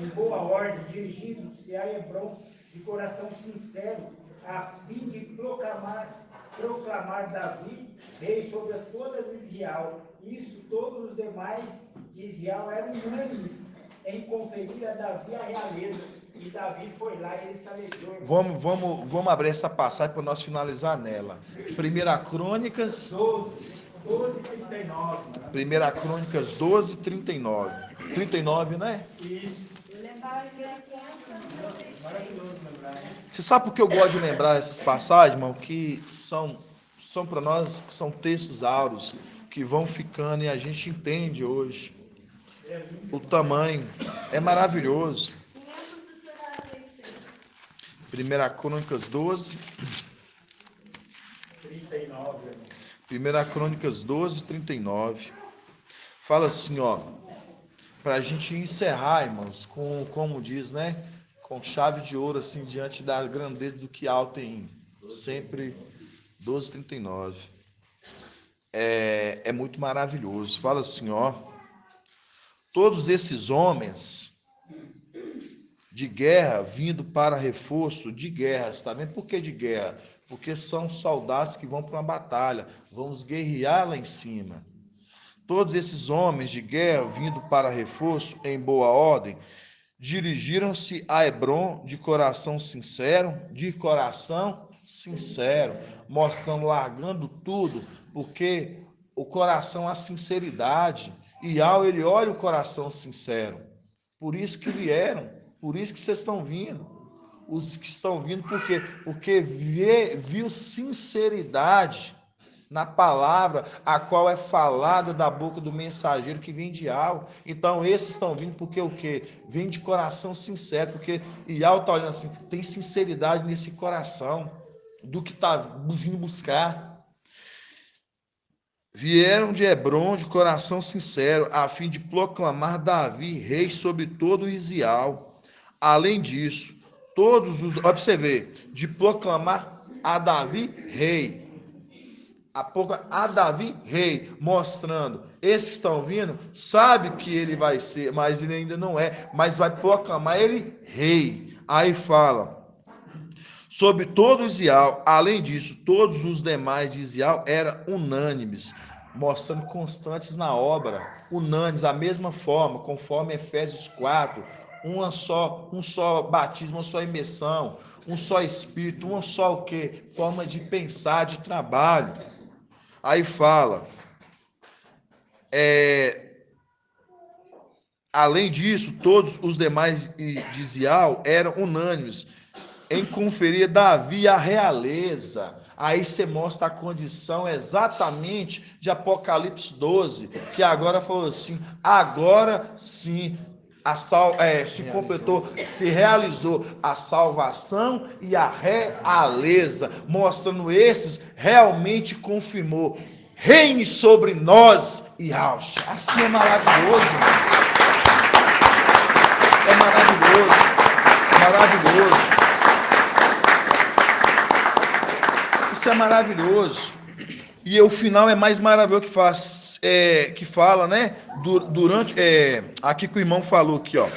em boa ordem, dirigindo-se a Hebrom de coração sincero, a fim de proclamar Davi, rei sobre todas Israel. Isso todos os demais de Israel eram unânimes em conferir a Davi a realeza. E Davi foi lá e ele se alegrou. Vamos abrir essa passagem para nós finalizar nela. 1 Crônicas 12, 39. 1 Crônicas 12, 39. 39, né? Isso. Eu lembrava que era 533. Maravilhoso lembrar, né? Você sabe por que eu gosto de lembrar essas passagens, irmão? Que são para nós, são textos áureos, que vão ficando e a gente entende hoje o tamanho. É maravilhoso. 533. 1 Crônicas 12, 39. 1 Crônicas 12, 39. Fala assim, ó, para a gente encerrar, irmãos, como diz, né? Com chave de ouro, assim, diante da grandeza do que há tem sempre 12, 39. É muito maravilhoso. Fala assim, ó, todos esses homens de guerra vindo para reforço de guerra, está vendo? Por que de guerra? Porque são soldados que vão para uma batalha, vamos guerrear lá em cima. Todos esses homens de guerra vindo para reforço em boa ordem, dirigiram-se a Hebrom de coração sincero, mostrando, largando tudo, porque o coração, a sinceridade, e ele olha o coração sincero. Por isso que vieram, por isso que vocês estão vindo. Os que estão vindo, por quê? Porque viu sinceridade na palavra, a qual é falada da boca do mensageiro que vem de Yahweh. Então, esses estão vindo porque o quê? Vem de coração sincero, porque Yahweh está olhando assim, tem sinceridade nesse coração. do que está vindo buscar. Vieram de Hebrom de coração sincero, a fim de proclamar Davi rei sobre todo Israel. Além disso, todos os... Olha para você ver, de proclamar a Davi rei. A Davi rei, mostrando, esses que estão vindo, sabe que ele vai ser, mas ele ainda não é, mas vai proclamar ele rei. Aí fala, sobre todo Israel, além disso, todos os demais de Israel eram unânimes, mostrando constantes na obra, unânimes, a mesma forma, conforme Efésios 4, um só batismo, uma só imersão, um só espírito, uma só o quê? Forma de pensar, de trabalho. Aí fala, além disso, todos os demais de Israel eram unânimes em conferir a Davi a realeza. Aí você mostra a condição exatamente de Apocalipse 12, que agora falou assim, agora sim, se completou, se realizou a salvação e a realeza, mostrando esses, realmente confirmou, reine sobre nós, Yahshua. Assim é maravilhoso, irmão. É maravilhoso, maravilhoso. Isso é maravilhoso. E o final é mais maravilhoso que fala, né? Durante aqui que o irmão falou aqui, ó.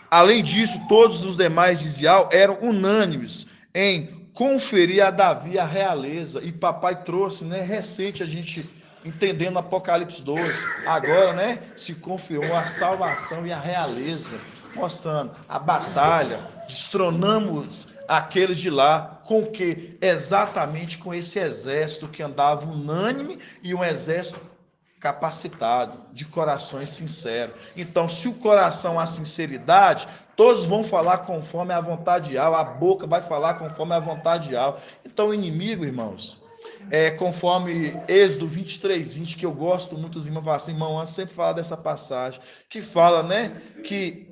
Além disso, todos os demais de Israel eram unânimes em conferir a Davi a realeza. E papai trouxe, né? Recente a gente entendendo Apocalipse 12. Agora, né? Se confirmou a salvação e a realeza, mostrando a batalha. Destronamos aqueles de lá, com o que? Exatamente com esse exército que andava unânime e um exército capacitado, de corações sinceros. Então, se o coração há sinceridade, todos vão falar conforme a vontade de Yahweh, a boca vai falar conforme a vontade de Yahweh. Então, o inimigo, irmãos, conforme Êxodo 23:20, que eu gosto muito, os irmãos falam assim, irmão, antes sempre fala dessa passagem, que fala, né, que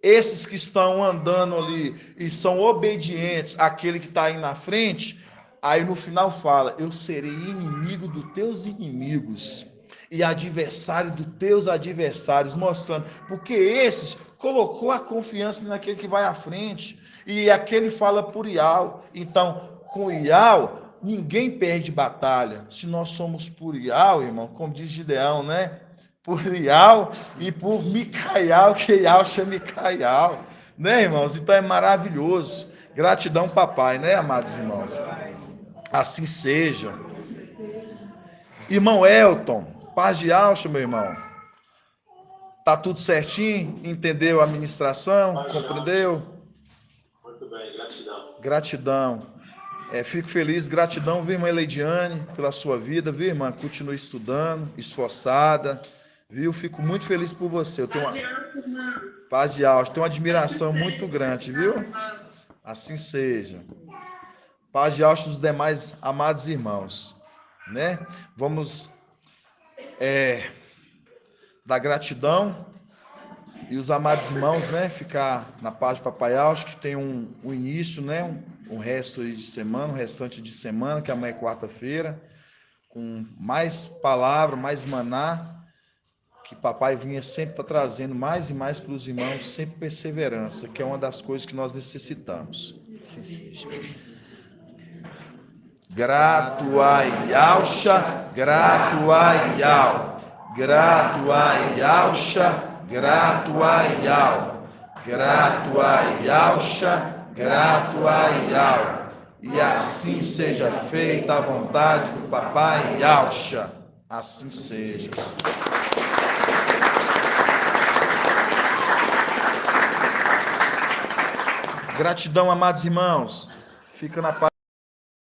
esses que estão andando ali e são obedientes àquele que está aí na frente, aí no final fala, eu serei inimigo dos teus inimigos e adversário dos teus adversários, mostrando, porque esses colocou a confiança naquele que vai à frente, e aquele fala por Ial. Então, com Ial, ninguém perde batalha. Se nós somos por Ial, irmão, como diz Gideão, né? Por Ial e por Micaial, que Ial chama Micaial, né, irmãos? Então é maravilhoso. Gratidão, papai, né, amados irmãos? Assim seja. Irmão Elton, paz de Alcha, meu irmão. Tá tudo certinho? Entendeu a ministração? Compreendeu? Muito bem, gratidão. Gratidão. Fico feliz, gratidão, viu, irmã Eleidiane, pela sua vida, viu, irmã? Continue estudando, esforçada, viu? Fico muito feliz por você. Eu tenho paz de Alcha, tenho uma admiração muito grande, viu? Assim seja. Paz de Alcha dos demais amados irmãos, né? Vamos dar gratidão e os amados irmãos, né? Ficar na paz de Papai Alcha, que tem um início, né? Um resto de semana, um restante de semana, que amanhã é quarta-feira, com mais palavra, mais maná, que papai vinha sempre tá trazendo mais e mais para os irmãos, sempre perseverança, que é uma das coisas que nós necessitamos. Assim seja. Grato a Yahshua, grato a Yahweh, grato a Yahshua, grato a Yahweh, grato a Yahshua, grato a Yahweh. E assim seja feita a vontade do papai Yahshua. Assim seja. Gratidão, amados irmãos. Fica na paz.